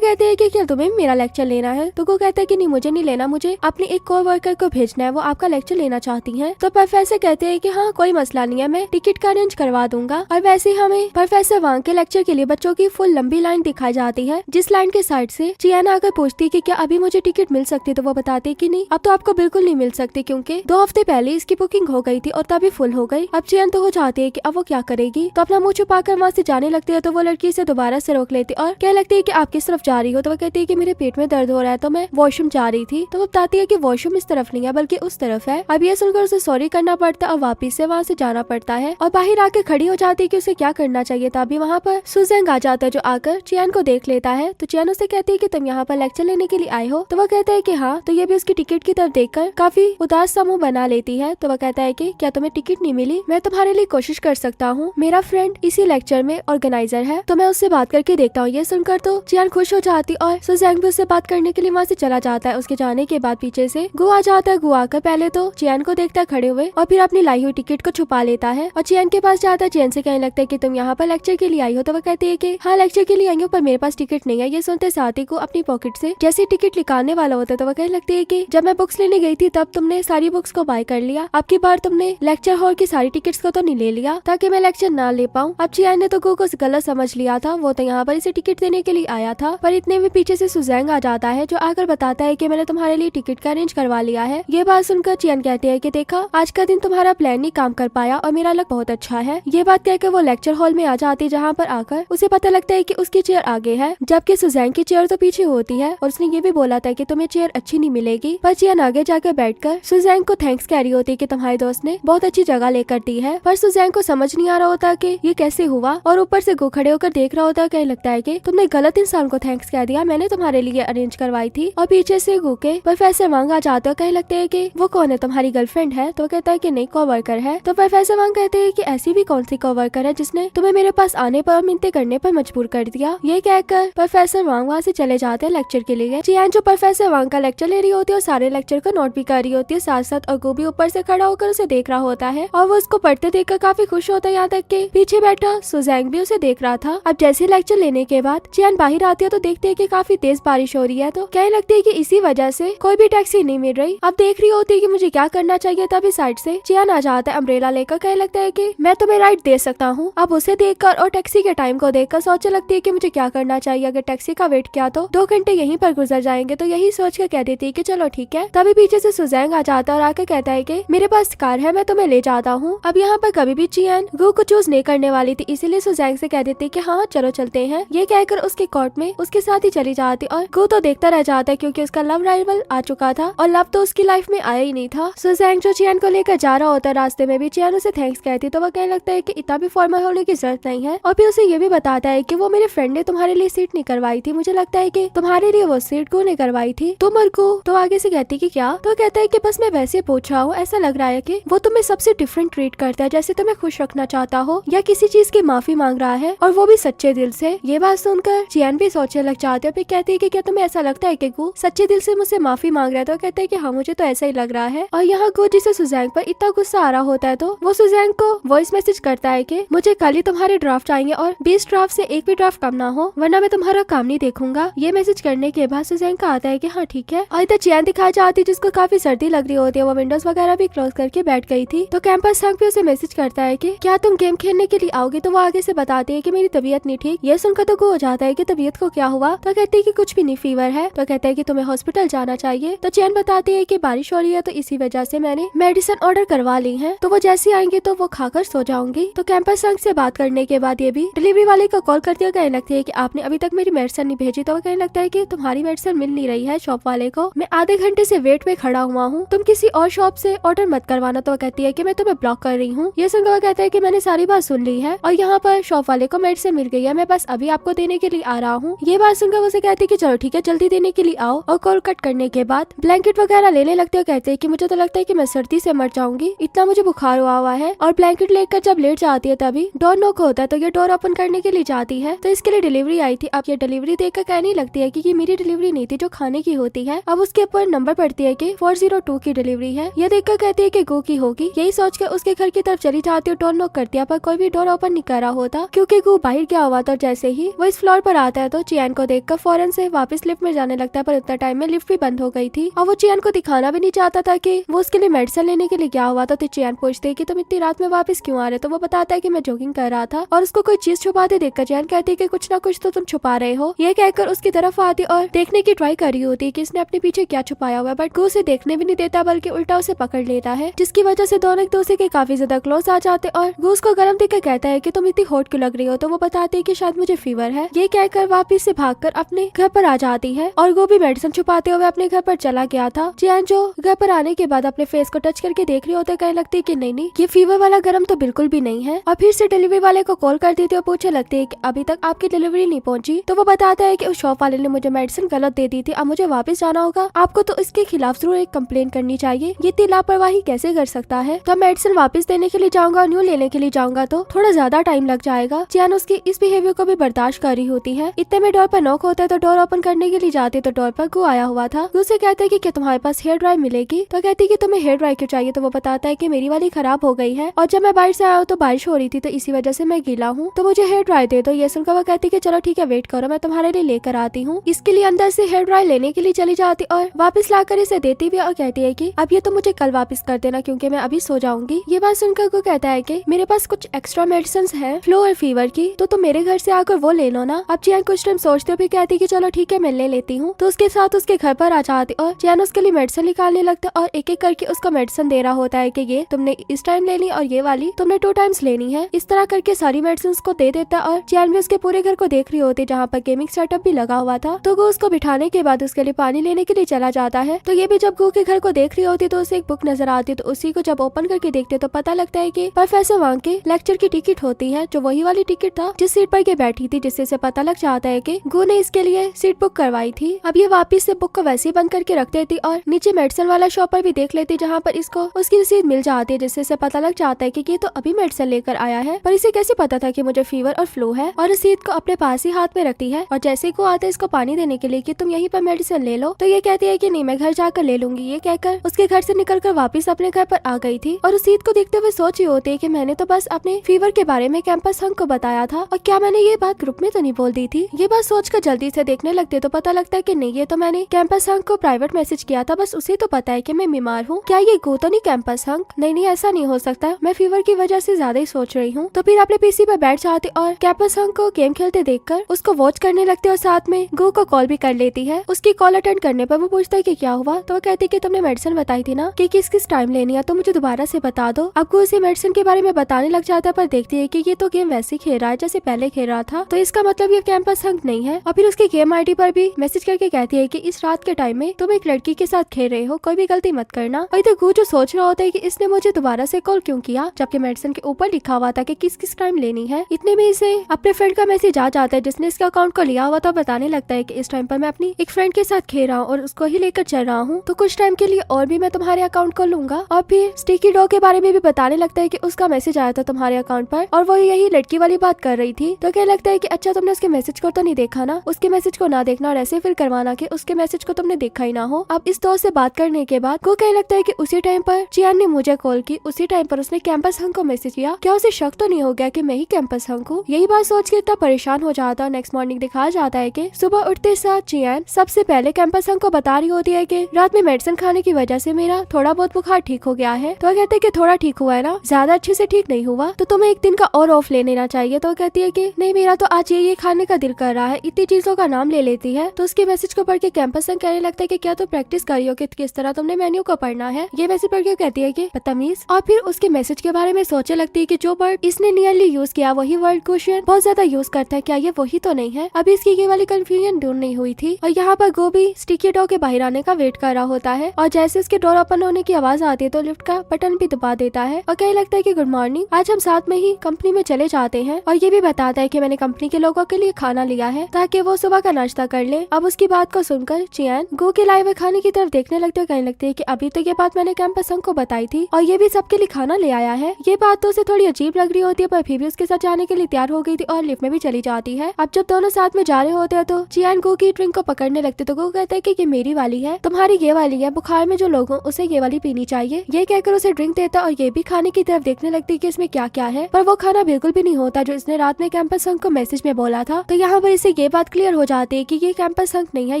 कहते हैं कि क्या तुम्हें मेरा लेक्चर लेना है? तो वो कहता है कि नहीं, मुझे नहीं लेना, मुझे अपने एक को वर्कर को भेजना है, वो आपका लेक्चर लेना चाहती है। तो प्रोफेसर कहते हैं कि हाँ कोई मसला नहीं है, मैं टिकट का अरेंज करवा दूंगा। और वैसे ही हमें प्रोफेसर वांग के लेक्चर के लिए बच्चों की फुल लंबी लाइन दिखाई जाती है, जिस लाइन के साइड से चियान आकर पूछती है कि क्या अभी मुझे टिकट मिल सकती है? तो वो बताते हैं कि नहीं, अब तो आपको बिल्कुल नहीं मिल सकती, क्योंकि 2 हफ्ते पहले इसकी बुकिंग हो गई थी और तभी फुल हो गई। अब चियान तो हो जाती है कि अब वो क्या करेगी, तो अपना मुंह छुपाकर वहाँ से जाने लगती है। तो वो लड़की से दोबारा से रोक लेती और कह लगती है कि आप किस तरफ जा रही हो? तो वो कहती है कि मेरे पेट में दर्द हो रहा है, तो मैं वॉशरूम जा रही थी। तो वो बताती है कि वॉशरूम इस तरफ नहीं है बल्कि उस तरफ है। अब ये सुनकर उसे सॉरी करना पड़ता और वापिस से वहाँ से जाना पड़ता है और बाहर आके खड़ी हो जाती है कि उसे क्या करना चाहिए था। अभी वहाँ पर सुजेंग आ जाता है जो आकर चियान को देख लेता है। तो चियान उसे कहती है कि तुम यहाँ पर लेक्चर लेने के लिए आए हो? तो वो कहता है कि हाँ। तो ये भी उसकी टिकट की तरफ देखकर काफी उदास सा मुंह बना लेती है। तो वो कहता है कि क्या तुम्हें टिकट नहीं मिली? मैं तुम्हारे लिए कोशिश कर सकता हूँ, मेरा फ्रेंड इसी लेक्चर में ऑर्गेनाइजर है, तो मैं उससे बात करके देखता हूँ। ये सुनकर तो चियान खुश हो जाती और सुजेंग भी उससे बात करने के लिए वहाँ से चला जाता है। उसके जाने के बाद पीछे से गु आ जाता है। गु आकर पहले तो चियान को देखता है खड़े हुए और फिर अपनी लाई हुई टिकट को छुपा लेता है और चियान के पास जाता है। चियान से कहने लगता है कि तुम यहाँ पर लेक्चर के लिए आई हो? तो वो कहती है कि हाँ लेक्चर के लिए आई हूँ, पर मेरे पास टिकट नहीं है। ये सुनते साथी को अपनी पॉकेट से जैसे टिकट निकालने वाला होता है तो वो कहने लगती है कि जब मैं बुक्स लेने गई थी तब तुमने सारी बुक्स को बाय कर लिया, अब की बार तुमने लेक्चर हॉल की सारी टिकट्स को तो नहीं ले लिया ताकि मैं लेक्चर ना ले पाऊँ। अब चियान ने तो गु को गलत समझ लिया था, वो तो यहाँ पर इसे टिकट देने के लिए आया था। पर इतने में पीछे से सुजेंग आ जाता है जो आकर बताता है कि मैंने तुम्हारे लिए टिकट का अरेंज करवा लिया है। ये बात सुनकर चियान कहती है कि देखा, आज का दिन तुम्हारा प्लान नहीं काम कर पाया और मेरा लक बहुत अच्छा है। ये बात कहकर वो लेक्चर हॉल में आ जाती है, जहाँ पर आकर उसे पता लगता है कि उसकी चेयर आगे है जबकि सुजेंग की चेयर तो पीछे होती है। और उसने ये भी बोला था कि तुम्हें चेयर अच्छी नहीं मिलेगी। पर चियान आगे जाकर बैठकर सुजेंग को थैंक्स कह रही होती है कि तुम्हारे दोस्त ने बहुत अच्छी जगह लेकर दी है। पर सुजेंग को समझ नहीं आ रहा होता कि ये कैसे हुआ और ऊपर से गु खड़े होकर देख रहा होता है। कहीं लगता है कि तुमने गलत इंसान को थैंक्स कह दिया, मैंने तुम्हारे लिए अरेंज करवाई थी। और पीछे से गु के प्रोफेसर वांग आ जाते हैं। कहीं लगते है कि वो कौन है, तुम्हारी गर्लफ्रेंड है? तो कहता है कि नहीं, कोवर्कर है। तो प्रोफेसर वांग कहते हैं कि ऐसी भी कौन सी कोवर्कर है जिसने तुम्हें मेरे पास आने पर मिन्नतें करने पर मजबूर कर दिया? ये कहकर प्रोफेसर वांग वहाँ से चले जाते हैं लेक्चर के लिए। चियान जो प्रोफेसर वांग का लेक्चर ले रही होती है और सारे लेक्चर को नोट भी कर रही होती है साथ साथ, और गु भी ऊपर से खड़ा होकर उसे देख रहा होता है और वो उसको पढ़ते देखकर काफी खुश होता है। यहाँ तक कि पीछे बैठा सुजेंग भी उसे देख रहा था। अब जैसे लेक्चर लेने के बाद चियान बाहर आती है तो देखते है कि काफी तेज बारिश हो रही है। तो कहने लगती है कि इसी वजह से कोई भी टैक्सी नहीं मिल रही। अब देख रही होती है कि मुझे क्या करना चाहिए। तभी साइड से चियान आ जाता है अम्ब्रेला लेकर। कहने लगता है कि मैं तुम्हें राइड दे सकता हूँ। अब उसे देखकर और टैक्सी के टाइम को देखकर सोचने लगती है कि मुझे क्या करना चाहिए। अगर टैक्सी का वेट किया तो 2 घंटे यहीं पर गुजर जाएंगे। तो यही सोच कर कह देती है कि चलो ठीक है। तभी पीछे से सुजेंग आ जाता है और आकर कहता है कि मेरे पास कार है, मैं तुम्हें ले जाता हूँ। अब यहाँ पर कभी भी चियान गु को चूज नहीं करने वाली थी, इसीलिए सुजेंग से कह देती है कि हाँ चलो चलते हैं। ये कहकर उसके कोर्ट में उसके साथ ही चली जाती और गु तो देखता रह जाता है क्योंकि उसका लव राइवल आ चुका था और लव तो उसकी लाइफ में आया ही नहीं था। सुजेंग जो चियान को लेकर जा रहा होता है, रास्ते में भी चियान उसे थैंक्स कहती तो वो कहने लगता है कि इतना भी फॉर्मल होने की जरूरत नहीं है। और फिर उसे ये भी बताता है कि वो मेरे फ्रेंड ने तुम्हारे लिए सीट नहीं करवाई थी, मुझे लगता है कि तुम्हारे लिए वो सीट गु ने करवाई थी। तुम और गु तो आगे से कहती कि क्या? तो कहता है कि बस मैं वैसे पूछ रहा हूँ, ऐसा लग रहा है कि वो तुम्हें सबसे डिफरेंट ट्रीट करता है, जैसे तुम्हें खुश रखना चाहता हो या किसी चीज की माफी मांग रहा है, और वो भी सच्चे दिल से। ये बात सुनकर चियान भी सोचने लग जाते हैं। फिर कहती है कि क्या तुम्हें ऐसा लगता है कि गु सच्चे दिल से मुझसे माफी मांग रहा है? तो कहता है कि हाँ मुझे तो ऐसा ही लग रहा है। और यहाँ गु जिसे सुजेंग पर इतना गुस्सा आ रहा होता है तो वो सुजेंग को वॉइस मैसेज करता है कि मुझे कल ही तुम्हारे ड्राफ्ट आएंगे और 20 ड्राफ्ट से एक भी ड्राफ्ट कम ना हो, वरना मैं तुम्हारा काम नहीं देखूंगा। ये मैसेज करने के बाद सुजेंग का आता है कि हाँ ठीक है। और इधर चियान दिखाई जाती जिसको काफी सर्दी लग रही होती है, वो विंडोज वगैरह भी क्लोज करके बैठ गई थी। तो कैंपस हंक भी उसे मैसेज करता है कि क्या तुम गेम खेलने के लिए आओगे? तो वो आगे से बताती है कि मेरी तबीयत नहीं ठीक। ये सुनकर तो गु हो जाता है कि तबीयत को क्या हुआ? तो कहती है कि कुछ भी नहीं, फीवर है। तो कहता है कि तुम्हें हॉस्पिटल जाना चाहिए। तो चियान बताती है कि बारिश हो रही है तो इसी वजह से मैंने मेडिसिन ऑर्डर करवा ली है, तो वो जैसे आएंगे तो वो खाकर सो जाऊंगी। तो कैंपस हंक से बात करने के बाद ये भी डिलीवरी वाले को कॉल करती है। कहने लगती है कि आपने अभी तक मेरी मेडिसिन नहीं भेजी। तो वो कहने लगता है कि तुम्हारी मेडिसिन मिल नहीं रही है शॉप वाले को, मैं आधे घंटे से वेट पे खड़ा हुआ हूँ, तुम किसी और शॉप से ऑर्डर मत करवाना। तो वो कहती है कि मैं तुम्हें ब्लॉक कर रही हूँ। ये सुनकर वो कहता है कि मैंने सारी बात सुन ली है और यहाँ पर शॉप वाले को मेडिसिन मिल गई है, मैं बस अभी आपको देने के लिए आ रहा हूँ। ये बात सुनकर वो कहती है कि चलो ठीक है जल्दी देने के लिए आओ। और कॉल कट करने के बाद ब्लैंकेट वगैरह लेने लगते हैं। कहते हैं कि मुझे तो लगता है कि मैं सर्दी से मर जाऊंगी, इतना मुझे बुखार हुआ है। और ब्लैंकेट लेकर जब लेट जाती है तभी डोर नॉक होता है, तो ये डोर ओपन करने के लिए जाती है। तो इसके लिए डिलीवरी आई थी। अब ये डिलीवरी देखकर कहने लगती है कि ये मेरी डिलीवरी नहीं थी जो खाने की होती है। अब उसके ऊपर नंबर पड़ती है कि 402 की डिलीवरी है। ये देखकर कहती है कि गो की होगी। यही सोचकर उसके घर की तरफ चली जाती है, डोर नॉक करती है पर कोई भी डोर डोर ओपन नहीं करा होता क्योंकि गो बाहर गया हुआ था। जैसे ही वो इस फ्लोर पर आता है तो चियान को देखकर फौरन से वापस लिफ्ट में जाने लगता है, पर उतना टाइम में लिफ्ट भी बंद हो गई थी और वो चियान को दिखाना भी नहीं चाहता था कि वो उसके लिए मेडिसिन लेने के लिए गया हुआ था। तो चियान पूछते है कि तुम इतनी रात में वापस क्यों आ रहे, तो वो बताता है कि मैं जॉगिंग कर रहा था और उसको कोई चीज छुपाते देखकर चियान कहती है कि कुछ ना कुछ तो तुम छुपा रहे हो। ये कहकर उसकी तरफ आती और देखने की ट्राई कर रही होती है कि इसने अपने पीछे क्या छुपाया हुआ है, बट गो उसे देखने भी नहीं देता बल्कि उल्टा उसे पकड़ लेता है, जिसकी वजह से दोनों एक दूसरे के काफी ज्यादा क्लोज आ जाते और गो उसको गर्म देखकर कहता है कि तुम इतनी हॉट क्यों लग रही हो, तो वो बताती है कि शायद मुझे फीवर है। ये कहकर वापिस से भागकर अपने घर पर आ जाती है और गो भी मेडिसिन छुपाते हुए अपने घर पर चला गया था। चियान जो घर पर आने के बाद अपने फेस को टच करके देख रही होते कहने लगती है कि नहीं ये फीवर वाला गर्म तो बिल्कुल भी नहीं है, और फिर से डिलीवरी वाले को कॉल कर देती है और पूछने लगती है कि अभी तक आपकी डिलीवरी नहीं पहुंची। तो वो बताता है कि उस शॉप वाले ने मुझे मेडिसिन गलत दे दी थी, अब मुझे वापस जाना होगा, आपको तो इसके खिलाफ जरूर एक कंप्लेन करनी चाहिए, ये इतनी लापरवाही कैसे कर सकता है। तो मेडिसिन वापस देने के लिए जाऊंगा, न्यू लेने के लिए जाऊंगा तो थोड़ा ज्यादा टाइम लग जाएगा। चियान उसकी इस बिहेवियर को भी बर्दाश्त कर रही होती है। इतने में डोर पर नॉक होता है तो डोर ओपन करने के लिए जाती है तो डोर पर गो आया हुआ था। गो से कहता है कि क्या तुम्हारे पास हेयर ड्राई मिलेगी, तो कहती है कि तुम्हें हेयर ड्राई क्यों चाहिए, तो वो बताता है कि मेरी वाली खराब हो गई है और जब मैं बाहर से आया हूँ तो बारिश हो रही थी तो इसी वजह से मैं गीला हूँ, तो मुझे हेयर ड्राई दे दो। ये सुनकर वो कहती है कि चलो ठीक है वेट करो, मैं तुम्हारे लिए लेकर आती हूँ। इसके लिए अंदर से हेयर ड्राई लेने के लिए चली जाती और वापस लाकर इसे देती भी और कहती है कि अब ये तो मुझे कल वापस कर देना क्योंकि मैं अभी सो जाऊंगी। ये बात सुनकर वो कहता है कि मेरे पास कुछ एक्स्ट्रा मेडिसिन है फ्लू और फीवर की, तो तुम मेरे घर से आकर वो ले लो ना। अब चियान कुछ टाइम सोचते हुए कहती कि चलो ठीक है मैं ले लेती हूँ, तो उसके साथ उसके घर पर आ जाती और चियान उसके लिए मेडिसिन निकालने लगता और एक एक करके उसका मेडिसिन दे रहा होता है कि ये तुमने इस टाइम लेनी और ये वाली तुमने 2 टाइम्स लेनी है। इस तरह करके सारी मेडिसिन को दे देता और चियान भी उसके पूरे घर को देख रही होती जहाँ पर गेमिंग सेटअप भी लगा हुआ था। तो वो उसको बिठाने के बाद उसके लिए पानी लेने के लिए चला जाता है। तो ये भी जब गो के घर को देख रही होती तो उसे एक बुक नजर आती, तो उसी को जब ओपन करके देखते तो पता लगता है कि प्रोफेसर वांग के लेक्चर की टिकट होती है, जो वही वाली टिकट था जिस सीट पर ये बैठी थी, जिससे से पता लग जाता है कि गो ने इसके लिए सीट बुक करवाई थी। अब ये वापस से बुक को वैसे ही बंद करके रख देती और नीचे मेडिसिन वाला शॉप पर भी देख लेती जहाँ पर इसको उसकी रसीद मिल जाती है, जिससे से पता लग जाता है कि ये तो अभी मेडिसिन लेकर आया है, पर इसे कैसे पता था कि मुझे फीवर और फ्लू है, और रसीद को अपने पास ही हाथ में रखती है। और जैसे ही को आता है इसको पानी देने के लिए कि तुम यहीं पर मेडिसिन ले लो, तो ये कहती है कि नहीं मैं घर जाकर ले लूंगी। ये कहकर उसके घर से निकलकर वापस अपने घर पर आ गई थी और रसीद को देखते हुए सोच रही होती है कि मैंने तो बस अपने फीवर के बारे में कैंपस हंक को बताया था और क्या मैंने ये बात ग्रुप में तो नहीं बोल दी थी। ये बात सोचकर जल्दी से देखने लगते तो पता लगता है कि नहीं ये तो मैंने कैंपस हंक को प्राइवेट मैसेज किया था, बस उसे तो पता है कि मैं बीमार हूँ। क्या ये गो तो नहीं कैंपस हंक? नहीं ऐसा नहीं हो सकता, मैं फीवर की वजह से ज्यादा ही सोच रही हूँ। तो फिर अपने पीसी पर बैठ जाते और कैंपस हंक को गेम खेलते देखकर उसको वॉच करने लगते और साथ में गो को कॉल भी कर लेती है। उसकी कॉल अटेंड करने पर वो पूछता है कि क्या हुआ, तो वो कहती है कि तुमने मेडिसिन बताई थी ना कि किस टाइम लेनी है, तो मुझे दोबारा से बता दो। अब गो उसे मेडिसिन के बारे में बताने लग जाता है, पर देखती है कि ये तो गेम वैसे खेल रहा है जैसे पहले खेल रहा था, तो इसका मतलब ये कैंपस हंक नहीं है। और फिर उसके गेम आईडी पर भी मैसेज करके कहती है कि इस रात के टाइम में तुम एक लड़की के साथ खेल रहे हो, कोई भी गलती मत करना। और इधर गो जो सोच रहा होता है कि इसने मुझे दोबारा से कॉल क्यों किया, जबकि मेडिसिन के ऊपर लिखा हुआ था कि किस टाइम लेनी है। इतने में इसे अपने फ्रेंड का मैसेज आ जाता है जिसने इसके अकाउंट को लिया हुआ था, बताने लगता है कि इस टाइम पर मैं अपनी एक फ्रेंड के साथ खेल रहा हूँ और उसको ही लेकर चल रहा हूँ, तो कुछ टाइम के लिए और भी मैं तुम्हारे अकाउंट को लूंगा। और फिर स्टिकी डॉग के बारे में भी बताने लगता है कि उसका मैसेज आया था तुम्हारे अकाउंट पर और वो यही लड़की वाली बात कर रही थी। तो क्या लगता है कि अच्छा तुमने उसके मैसेज को तो नहीं देखा ना, उसके मैसेज को ना देखना और ऐसे फिर करवाना कि उसके मैसेज को तुमने देखा ही ना हो। अब इस दोस्त से बात करने के बाद को कहने लगता है कि उसी टाइम पर चियान ने मुझे कॉल की, उसी टाइम पर उसने कैंपस हंक को मैसेज किया, क्या उसे शक तो नहीं हो गया कि मैं ही कैंपस हंक हूँ। यही बात सोच के इतना परेशान हो जाता है। नेक्स्ट मॉर्निंग दिखाया जाता है कि सुबह उठते साथ चियान सबसे पहले कैंपस हंक को बता रही होती है कि रात में मेडिसिन खाने की वजह से मेरा थोड़ा बहुत बुखार ठीक हो गया है। तो कहते हैं कि थोड़ा ठीक हुआ है ना, ज्यादा अच्छे से ठीक नहीं हुआ, तो तुम्हें एक दिन का और ऑफ ले लेना चाहिए। तो कहती है कि नहीं मेरा तो आज ये खाने का दिल कर रहा है, इतनी चीजों का नाम ले लेती है। तो उसके मैसेज को पढ़ के कैंपस हंक कहने लगता है कि क्या तो प्रैक्टिस करी हो कि किस तरह तुमने मेन्यू को पढ़ना है। ये मैसेज पढ़ के कहती है कि बदतमीज। और फिर उसके मैसेज के बारे में सोचने लगती है कि जो वर्ड इसने नियरली यूज किया वही वर्ड क्वेश्चन बहुत ज्यादा यूज करता है, क्या ये वही तो नहीं है। अभी इसकी ये वाली कंफ्यूजन दूर नहीं हुई थी और यहाँ पर गोभी स्टिकी डॉग के बाहर आने का वेट कर रहा होता है और जैसे उसके डोर ओपन होने की आवाज आती है तो लिफ्ट का बटन भी दबा देता है और कहने लगता है कि गुड मॉर्निंग, आज हम साथ में ही कंपनी में चले जाते हैं। और ये भी बताता है कि मैंने कंपनी के लोगों के लिए खाना लिया है ताकि वो सुबह का नाश्ता कर ले। अब उसकी बात को सुनकर चियान गो के लाए हुए खाने की तरफ देखने लगते हैं, कहने लगती है कि अभी तो ये बात मैंने कैंपस हंक को बताई थी और ये भी सबके लिए खाना ले आया है। ये बात तो उसे थोड़ी अजीब लग रही होती है, पर फिर भी उसके साथ जाने के लिए तैयार हो गई थी और लिफ्ट में भी चली जाती है। अब जब दोनों साथ में जा रहे होते हैं तो चियान गो की ड्रिंक को पकड़ने लगते तो गो कहते हैं कि ये मेरी वाली है, तुम्हारी ये वाली है, बुखार में जो लोग हो उसे ये वाली पीनी चाहिए। ये कहकर उसे ड्रिंक देता और ये भी खाने की तरफ देखने लगती है कि इसमें क्या क्या है। पर वो खाना बिल्कुल भी नहीं होता जो इसने रात में कैंपस हंक को मैसेज में बोला था। तो यहाँ पर इसे ये बात क्लियर हो जाती है कि ये कैंपस हंक नहीं है,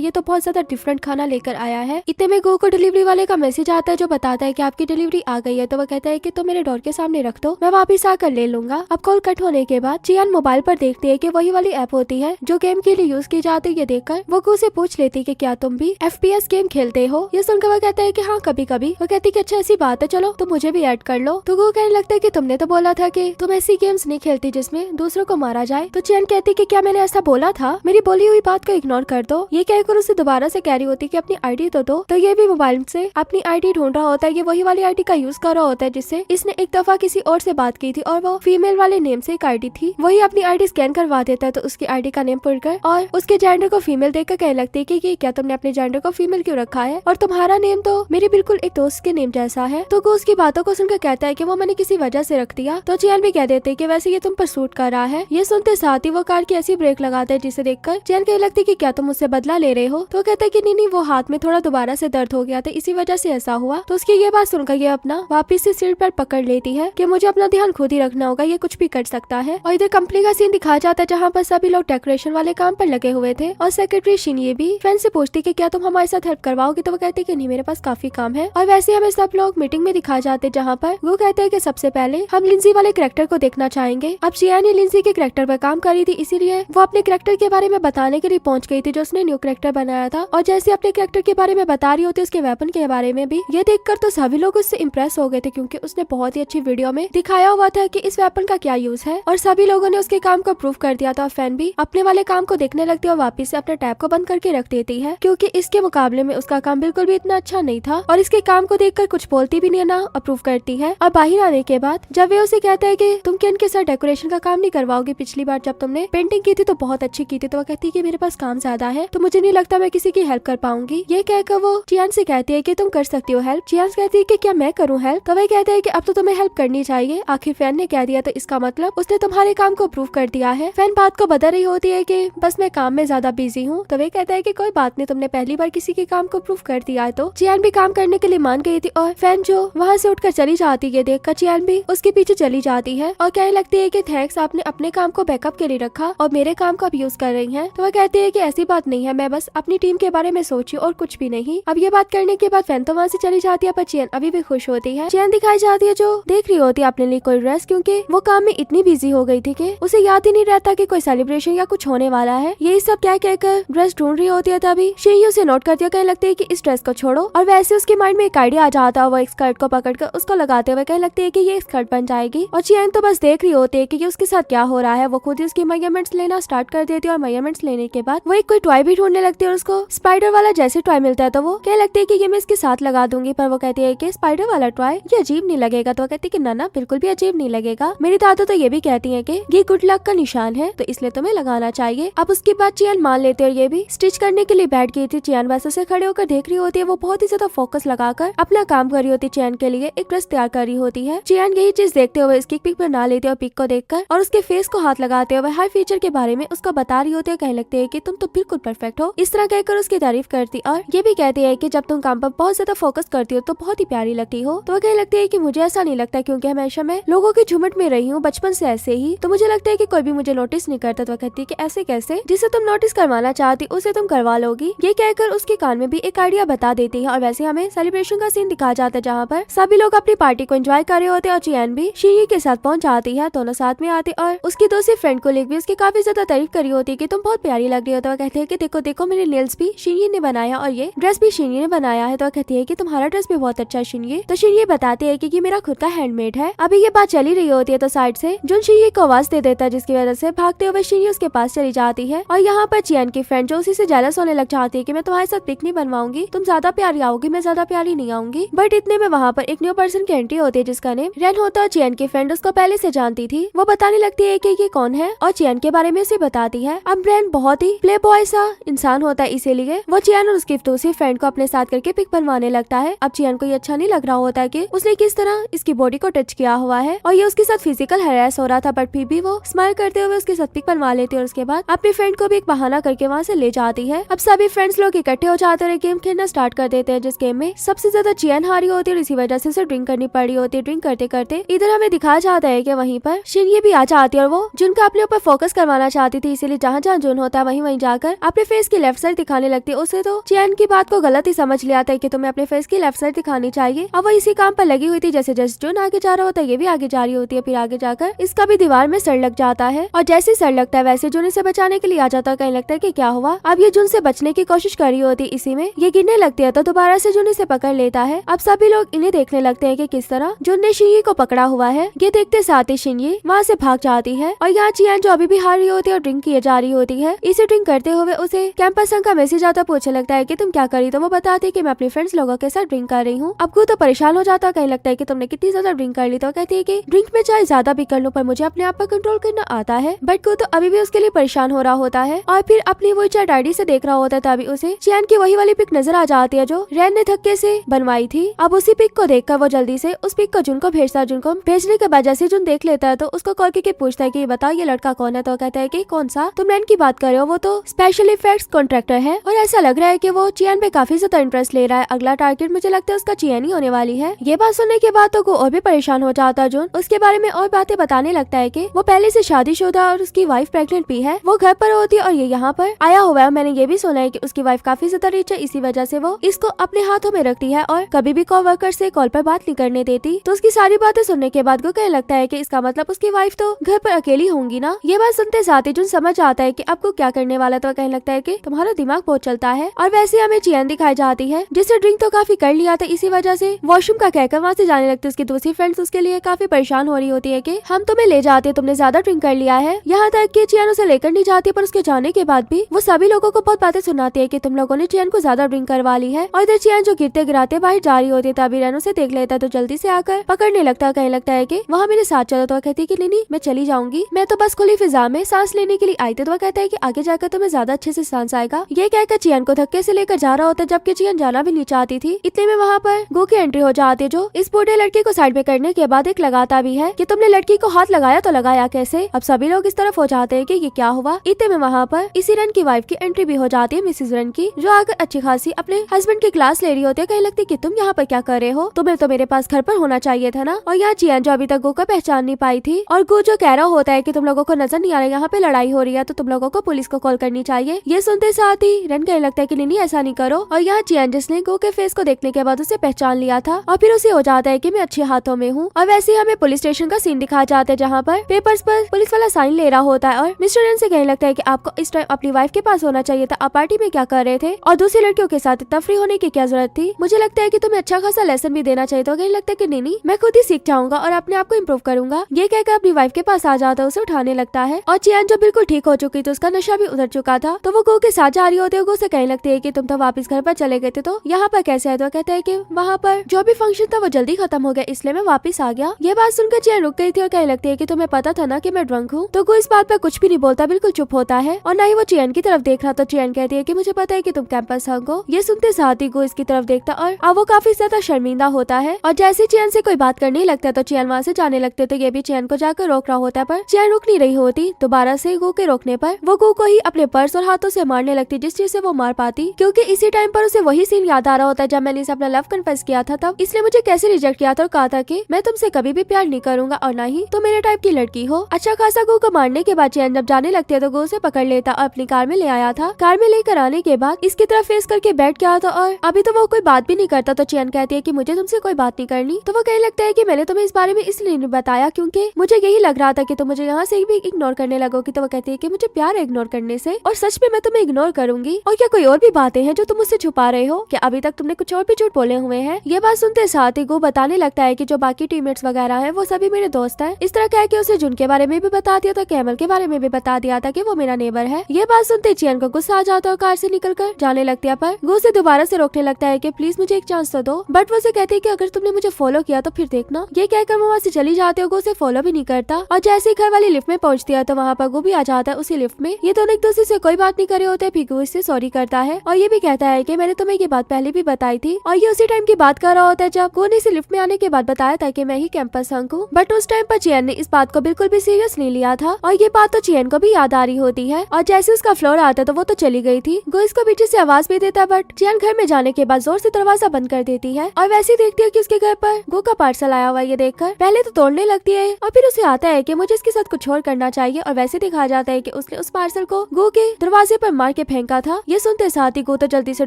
ये तो बहुत ज्यादा डिफरेंट खाना लेकर आया है। इतने में गो को डिलीवरी वाले का मैसेज आता है जो बताता है कि आपकी डिलीवरी आ गई है। तो वो कहता है कि तुम मेरे डोर के सामने रख दो, मैं वापिस आकर ले लूंगा। अब कॉल कट होने के बाद चियान मोबाइल पर देखती है कि वही वाली ऐप होती है जो गेम के लिए यूज की जाती है। ये देखकर वो गो से पूछ लेती है कि क्या तुम भी FPS गेम खेलते हो। ये सुनकर वो कहता है कि हाँ कभी कभी। वो कहती है कि अच्छा ऐसी बात है, चलो तो मुझे भी ऐड कर लो। तो गो कहने लगता है कि तुमने तो बोला था कि तुम ऐसी गेम्स नहीं खेलती जिसमें दूसरों को मारा जाए। तो चियान कहती है कि क्या मैंने ऐसा बोला था, मेरी बोली हुई बात को इग्नोर कर दो। ये कहकर उसे दोबारा से कह रही होती है कि अपनी आईडी तो दो। तो ये भी मोबाइल से अपनी आईडी ढूंढ रहा होता है। ये वही वाली आईडी का यूज कर रहा होता है जिससे इसने एक दफा किसी और से बात की थी और वो फीमेल वाले नेम से एक आईडी थी। वही अपनी आईडी स्कैन करवा देता है तो उसकी आईडी का नेम पढ़कर और उसके जेंडर को फीमेल देखकर कहने लगती है कि क्या तुमने अपने जेंडर को फीमेल क्यों रखा है और तुम्हारा नेम तो मेरे बिल्कुल एक दोस्त के नेम जैसा है। तो वो उसकी बातों को सुनकर कहता है कि वो मैंने किसी वजह से रख दिया। तो चियान भी कह देते हैं कि वैसे ये तुम पर सूट कर रहा है। ये सुनते साथ ही वो कार की ऐसी ब्रेक लगाता है जिसे देखकर चियान कहने लगती है कि क्या तुम मुझसे बदला ले रहे हो। तो कहता है कि नहीं वो हाथ में थोड़ा दोबारा से दर्द हो गया था इसी वजह से ऐसा हुआ। तो उसकी ये बात सुनकर ये अपना वापिस से सिर पर पकड़ लेती है कि मुझे अपना ध्यान खुद ही रखना होगा, ये कुछ भी कर सकता है। और इधर कंपनी का सीन दिखाया जाता है जहाँ पर सभी लोग डेकोरेशन वाले काम पर लगे हुए थे और सेक्रेटरी शिनये भी फ्रेंड से पूछती कि क्या तुम हमारे साथ हेल्प करवाओगे। तो वो कहते कि नहीं मेरे पास काफी काम है। और वैसे हमें सब लोग मीटिंग में दिखाए जाते हैं जहाँ पर वो कहते हैं कि सबसे पहले हम लिंजी वाले कैरेक्टर को देखना चाहेंगे। अब चियान ने लिंजी के कैरेक्टर पर काम करी थी इसीलिए वो अपने कैरेक्टर के बारे में बताने के लिए पहुंच गई थी जो उसने न्यू कैरेक्टर बनाया था। और जैसे अपने कैरेक्टर के बारे में बता रही होती उसके वेपन के बारे में भी, ये देखकर तो सभी लोग उससे इम्प्रेस हो गए थे क्योंकि उसने बहुत ही अच्छी वीडियो में दिखाया हुआ था कि इस वेपन का क्या यूज है। और सभी लोगों ने उसके काम को प्रूव कर दिया था। फैन भी अपने वाले काम को देखने लगती है और वापिस से अपने टैब को बंद करके रख देती है क्योंकि इसके मुकाबले में उसका काम बिल्कुल भी इतना अच्छा नहीं था और इसके काम को देखकर कुछ बोलती भी नहीं ना अप्रूव करती है। और बाहर आने के बाद जब वे उसे कहता है कि तुम किन के साथ डेकोरेशन का काम नहीं करवाओगे, पिछली बार जब तुमने पेंटिंग की थी तो बहुत अच्छी की थी। तो वो कहती है कि मेरे पास काम ज्यादा है तो मुझे नहीं लगता मैं किसी की हेल्प कर पाऊंगी। ये कहकर वो चियान से कहती है कि तुम कर सकती हो हेल्प। चियान कहती है कि क्या मैं करूँ हेल्प। तो वह कहते हैं कि अब तो तुम्हें हेल्प करनी चाहिए, आखिर फैन ने कह दिया तो इसका मतलब उसने तुम्हारे काम को अप्रूव कर दिया है। फैन बात को बदल रही होती है कि बस मैं काम में ज्यादा बिजी हूँ। तो वे कहता है कि कोई बात नहीं, तुमने पहली बार किसी के काम को अप्रूव कर दिया है। तो चियान भी काम करने के लिए मान गई थी और फैन जो वहाँ से उठकर चली जाती है देखकर चियान भी उसके पीछे चली जाती है और कहने लगती है कि थैंक्स, आपने अपने काम को बैकअप के लिए रखा और मेरे काम को अब यूज कर रही है। तो वह कहती है कि ऐसी बात नहीं है, मैं बस अपनी टीम के बारे में सोची और कुछ भी नहीं। अब ये बात करने के बाद फैन तो वहाँ से चली जाती है पर चियान अभी भी खुश होती है। चियान दिखाई जाती है जो देख रही होती है अपने लिए कोई ड्रेस क्योंकि वो काम में इतनी बिजी हो गई थी कि उसे याद ही नहीं रहता कि कोई सेलिब्रेशन या कुछ होने वाला है। यही सब क्या कहकर ड्रेस ढूंढ रही होती है तभी शिनये उसे नोट करती है, कहने लगती है कि इस ड्रेस को छोड़ो। और वैसे उसके माइंड में एक आइडिया आ जाता है, वो एक स्कर्ट को पकड़कर उसको लगाते हुए कहने लगती है कि ये स्कर्ट बन जाएगी। और चियान तो बस देख रही होती है कि उसके साथ क्या हो रहा है। वो खुद ही उसकी मेजरमेंट्स लेना स्टार्ट कर देती है और मेजरमेंट्स लेने के बाद वो एक कोई टॉय भी ढूंढने लगती है और उसको स्पाइडर वाला जैसे टॉय मिलता है तो वो कहने लगती है कि ये मैं इसके साथ लगा दूंगी। पर वो कहती है कि स्पाइडर वाला टॉय ये अजीब नहीं लगेगा। तो वो कहती है कि ना बिल्कुल भी अजीब नहीं लगेगा, मेरी दादी तो ये भी कहती है कि ये गुड लक का निशान है तो इसलिए तुम्हें लगाना चाहिए। अब उसके बाद चियान मान लेते और ये भी स्टिच करने के लिए बैठ गई थी। चियान वैसे से खड़े होकर देख रही होती है, वो बहुत ही ज्यादा फोकस लगाकर अपना काम कर रही होती है। चियान के लिए एक ड्रेस तैयार कर रही होती है। चियान यही चीज देखते हुए इसकी पिक बना लेती है और पिक को देखकर और उसके फेस को हाथ लगाते हुए हर फीचर के बारे में उसको बता रही होती है। कहने लगते है कि तुम तो बिल्कुल परफेक्ट हो, इस तरह कहकर उसकी तारीफ करती और ये भी कहती है कि जब तुम काम पर बहुत ज्यादा फोकस करती हो तो बहुत ही प्यारी लगती हो। तो वो कहने लगती है कि मुझे ऐसा नहीं लगता क्योंकि हमेशा मैं लोगों की झुमट में रही हूँ बचपन से ऐसे ही, तो मुझे लगता है कि कोई भी मुझे नोटिस नहीं करता। तो वो कहती है कि ऐसे कैसे, जिसे तुम नोटिस करवाना चाहती उसे तुम करवा लोगी। ये कहकर उसके कान में भी एक आइडिया बता देती है। और वैसे हमें सेलिब्रेशन का सीन दिखाया जाता है जहाँ पर सभी लोग अपनी पार्टी को एंजॉय कर रहे होते हैं और चियान भी शिनये के साथ पहुंच जाती है। दोनों साथ में आते और उसकी दूसरी फ्रेंड को भी उसकी काफी ज्यादा तारीफ करी होती है कि तुम बहुत प्यारी लग रही हो। तो वो कहते हैं कि देखो देखो मेरे नेल्स भी शिनये ने बनाया और ये ड्रेस भी शिनये ने बनाया है। तो वो कहती है कि तुम्हारा ड्रेस भी बहुत अच्छा है शिनये। तो शिनये बताते हैं कि ये मेरा खुद का हैंडमेड है। अभी ये बात चली रही होती है तो साइड से जुन शिनये को आवाज दे देता है जिसकी वजह से भागते हुए शिनये उसके पास चली जाती है। और यहाँ पर चियान की फ्रेंड जो उसी से जेलस होने लग जाती है कि मैं तुम्हारे साथ पिक नहीं बनवाऊंगी, तुम ज्यादा प्यारी आओगी, मैं ज्यादा प्यारी नहीं आऊंगी। बट इतने में वहाँ पर एक न्यू पर्सन की एंट्री होती है जिसका नेम रेन होता है। चियान की फ्रेंड उसको पहले से जानती थी। वो बताने लगती है कि ये कौन है और चियान के बारे में उसे बताती है। अब रेन बहुत ही प्ले बॉय सा इंसान होता है इसीलिए वो चियान और उसकी दूसरी फ्रेंड को अपने साथ करके पिक बनवाने लगता है। अब चियान को ये अच्छा नहीं लग रहा होता है कि उसने किस तरह इसकी बॉडी को टच किया हुआ है और ये उसके साथ फिजिकल हैरेस हो रहा था, बट फिर भी वो स्माइल करते हुए उसके साथ पिक बनवा लेती है और उसके बाद अपनी फ्रेंड को भी एक बहाना करके वहाँ से ले जाती है। अब सभी फ्रेंड्स लोग इकट्ठे हो जाते और गेम खेलना स्टार्ट कर देते हैं जिस गेम में सबसे ज्यादा चियान हारी होती है और इसी वजह से उसे ड्रिंक करनी पड़ी होती है। ड्रिंक करते करते इधर हमें दिखाया जाता जाता है कि वहीं पर शिनये भी आ जाती है और वो जुन का अपने ऊपर फोकस करवाना चाहती थी, इसीलिए जहाँ जहाँ जुन होता है वहीं जाकर अपने फेस की लेफ्ट साइड दिखाने लगती है। उसे तो चियान की बात को गलत ही समझ लिया था कि तुम्हें अपने फेस की लेफ्ट साइड दिखानी चाहिए। अब वो इसी काम पर लगी हुई थी। जैसे जैसे जुन आगे जा रहा होता है ये भी आगे जा रही होती है। फिर आगे जाकर इसका भी दीवार में सर लग जाता है और जैसे सर लगता है वैसे जुन इसे बचाने के लिए आ जाता है। कहीं लगता है कि क्या हुआ। अब ये जुन से बचने की कोशिश कर रही होती है, इसी में ये गिरने लगती है तो दोबारा से जुन इसे पकड़ लेता है। अब सभी लोग इन्हें देखने लगते हैं कि किस तरह जुन ने शिनये को पकड़ा हुआ है। ये देखते साथ ही शिनये वहाँ से भाग जाती है और यहाँ चियान जो अभी भी हार रही होती है और ड्रिंक किए जा रही होती है। इसे ड्रिंक करते हुए उसे कैंपस संग का मैसेज आता पूछने लगता है कि तुम क्या करी, तो वो बताती है कि मैं अपने फ्रेंड्स लोगों के साथ ड्रिंक कर रही हूँ। अब को तो परेशान हो जाता है, कहीं लगता है कि तुमने कितनी ज्यादा ड्रिंक कर ली, तो कहती है कि ड्रिंक में चाहे ज्यादा भी कर लूं पर मुझे अपने आप पर कंट्रोल करना आता है। बट को तो अभी भी उसके लिए परेशान हो रहा होता है और फिर अपनी वो चैट आईडी से देख रहा होता है तभी उसे चियान की वही वाली पिक नजर आ जाती है जो रैन ने धक्के से बनवाई थी। अब उसी पिक को देखकर वो जल्दी से उस पिक को जुन को भेजता है। जुन को भेजने के बाद जैसे जुन देख लेता है तो उसको कॉल करके पूछता है कि बता ये लड़का कौन है, तो कहता है कि कौन सा, तुम रैन की बात कर रहे हो, वो तो स्पेशल इफेक्ट्स कॉन्ट्रैक्टर है। और ऐसा लग रहा है कि वो चियान पे काफी ज्यादा इंटरेस्ट ले रहा है। अगला टारगेट मुझे लगता है उसका चियान ही होने वाली है। ये बात सुनने के बाद तो वो और भी परेशान हो जाता है। जुन उसके बारे में और बातें बताने लगता है कि वो पहले से शादीशुदा और उसकी वाइफ प्रेग्नेंट भी है। वो घर पर होती है और ये यहाँ पर आया हुआ है। मैंने ये भी सुना है कि उसकी वाइफ काफी ज्यादा रिच है, इसी वजह से वो इसको अपने हाथों में रखती है और कभी भी कॉल वर्कर से कॉल पर बात नहीं करने देती। तो उसकी सारी बातें सुनने के बाद को कहने लगता है कि इसका मतलब उसकी वाइफ तो घर पर अकेली होंगी ना। ये बात सुनते साथ ही जुन समझ आता है कि आपको क्या करने वाला, तो कहने लगता है कि तुम्हारा दिमाग बहुत चलता है। और वैसे हमें चियान दिखाई जाती है जिससे ड्रिंक तो काफी कर लिया था, इसी वजह से वॉशरूम का कहकर वहाँ से जाने लगती है। उसकी दूसरी फ्रेंड्स उसके लिए काफी परेशान हो रही होती है कि हम तुम्हें ले जाते हैं, तुमने ज्यादा ड्रिंक कर लिया है। यहाँ तक कि चियान उसे लेकर नहीं जाती, पर उसके जाने के बाद भी वो सभी लोगों को बहुत बातें सुनाती है कि तुम लोगों ने चियान को ज्यादा ड्रिंक करवा ली है। और इधर चियान जो गिरते गिराते बाहर जा रही होती है तभी रैन उसे देख लेता है तो जल्दी से आकर पकड़ने लगता है। कहने लगता है कि वहाँ मेरे साथ चलो, तो कहती है कि नहीं मैं चली जाऊंगी, मैं तो बस खुली फिजा में सांस लेने के लिए आई थी। तो कहता है कि आगे जाकर तुम्हें ज्यादा अच्छे से सांस आएगा। ये कहकर चियान को धक्के से लेकर जा रहा होता है, जबकि चियान जाना भी नहीं चाहती थी। इतने में वहाँ पर गो की एंट्री हो जाती है जो इस बूढ़े लड़के को साइड में करने के बाद एक लगाता भी है कि तुमने लड़की को हाथ लगाया तो लगाया कैसे। अब सभी लोग इस तरफ हो जाते हैं कि ये क्या हुआ। इतने में वहाँ पर इसी रन की वाइफ की एंट्री भी हो जाती है, मिसेज रन की, जो आकर अच्छी खासी अपने हस्बैंड की क्लास ले रही होती है। कहने लगती है कि तुम यहाँ पर क्या कर रहे हो, तुम्हें तो मेरे पास घर पर होना चाहिए था ना। और यहाँ चियान जो अभी तक गो का पहचान नहीं पाई थी और गो जो कह रहा होता है कि तुम लोगों को नजर नहीं आ रहा यहाँ पे लड़ाई हो रही है तो तुम लोगों को पुलिस को कॉल करनी चाहिए। ये सुनते साथ ही रन कहने लगता है कि नहीं ऐसा नहीं करो। और यहाँ चियान जिसने गो के फेस को देखने के बाद उसे पहचान लिया था और फिर उसे हो जाता है कि मैं अच्छे हाथों में हूँ। और वैसे ही हमें पुलिस स्टेशन का सीन दिखाया जाता है जहाँ पर पेपर्स पर पुलिस वाला साइन ले रहा होता है और मिस्टर रन से कहने लगता है कि आपको इस टाइम अपनी वाइफ के पास होना चाहिए था, आप पार्टी में क्या कर रहे थे और दूसरी लड़कियों के साथ इतना फ्री होने की क्या जरूरत थी। मुझे लगता है कि तुम्हें अच्छा खासा लेसन भी देना चाहिए। तो कहने लगता है कि नहीं मैं खुद ही सीख जाऊंगा और अपने आप को इम्प्रूव करूंगा। ये कहकर अपनी वाइफ के पास आ जाता है, उसे उठाने लगता है और चियान जो बिल्कुल ठीक हो चुकी थी, उसका नशा भी उतर चुका था, तो वो गो के साथ जा रही होती है। गो से कहने लगती है कि तुम तो वापस घर पर चले गए थे तो यहाँ पर कैसे आए। तो कहता है कि वहाँ पर जो भी फंक्शन था वो जल्दी खत्म हो गया इसलिए मैं वापस आ गया। ये बात सुनकर चियान रुक गई थी और कहने लगती है कि तुम्हें पता था ना कि मैं ड्रंक हूँ। तो गो इस बात पर कुछ भी नहीं बोलता, बिल्कुल चुप होता है और न ही वो चियान की तरफ देख रहा। तो चियान कहती है कि मुझे पता है कि तुम कैंपस हंग हो। ये सुनते साथ ही गो इसकी तरफ देखता और अब वो काफी ज्यादा शर्मिंदा होता है और जैसे चियान से कोई बात करने लगता है तो चियान वहाँ से जाने लगते। तो ये भी चियान को जाकर रोक रहा होता है पर चियान रुक नहीं रही होती। दोबारा से गो के रोकने पर वो गो को ही अपने पर्स और हाथों से मारने लगती, जिस चीज से वो मार पाती, क्योंकि इसी टाइम पर उसे वही सीन याद आ रहा होता है जब मैंने इसे अपना लव कन्फेस किया था तब इसने मुझे कैसे रिजेक्ट किया था और कहा था कि मैं तुमसे कभी भी प्यार नहीं करूंगा और ना ही तो मेरे टाइप की लड़की हो। अच्छा खासा गो को मारने के बाद चियान जब जाने लगती है तो गो उसे पकड़ लेता और अपनी कार में ले आया था। कार में लेकर आने के बाद इसकी तरफ फेस करके बैठ गया था और अभी तो वो कोई बात भी नहीं करता। तो चियान कहती है कि मुझे तुमसे कोई बात नहीं करनी। तो वो कहने लगता है कि मैंने तुम्हें इस बारे में इसलिए नहीं बताया क्योंकि मुझे यही लग रहा था कि तुम मुझे यहाँ से भी इग्नोर करने लगोगी। तो वो कहती है कि मुझे प्यार है इग्नोर करने से और सच में मैं तुम्हें इग्नोर करूंगी। और क्या कोई और भी बातें हैं जो तुम मुझसे छुपा रहे हो, क्या अभी तक तुमने कुछ और भी झूठ बोले हुए हैं। ये बात सुनते साथ ही गो बताने लगता है कि जो बाकी टीममेट्स वगैरह हैं वो सभी मेरे दोस्त हैं। इस तरह कह के उसे जुन के बारे में भी बता दिया था, कैमल के बारे में भी बता दिया था कि वो मेरा नेबर है। ये बात सुनते चियान को गुस्सा आ जाता है और कार से निकलकर जाने लगती है पर गो से दोबारा से रोकने लगता है कि प्लीज मुझे एक चांस तो दो। बट वो उसे कहती है कि अगर तुमने मुझे फॉलो किया तो फिर देखना। ये कहकर वो वहाँ से चली जाती है। गो से फॉलो भी नहीं करता और जैसे ही घर वाली लिफ्ट में पहुंचती है तो वहाँ पर गो भी आ जाता है उसी लिफ्ट में। ये दोनों एक दूसरे से कोई बात नहीं करे होते। फिर गो इससे सॉरी करता है और ये भी कहता है कि मैंने तुम्हें ये बात पहले भी बताई थी और ये उसी टाइम की बात कर रहा होता है जब गो ने इसे लिफ्ट में आने के बाद बताया था कि मैं ही कैंपस हंक हूँ। बट उस टाइम पर चियान ने इस बात को बिल्कुल भी सीरियस नहीं लिया था और ये बात तो चियान को भी याद आ रही होती है और जैसे उसका फ्लोर आता तो वो तो चली गई थी। गो इसको पीछे से आवाज भी देता बट चियान घर में जाने के बाद जोर से दरवाजा बंद कर देती है और वैसे देखती है कि उसके घर पर गो का पार्सल आया हुआ है। ये देखकर पहले तो तोड़ रोने लगती है और फिर उसे आता है कि मुझे इसके साथ कुछ और करना चाहिए और वैसे दिखाया जाता है कि उसने उस पार्सल को गो के दरवाजे पर मार के फेंका था। ये सुनते साथ ही गो तो जल्दी से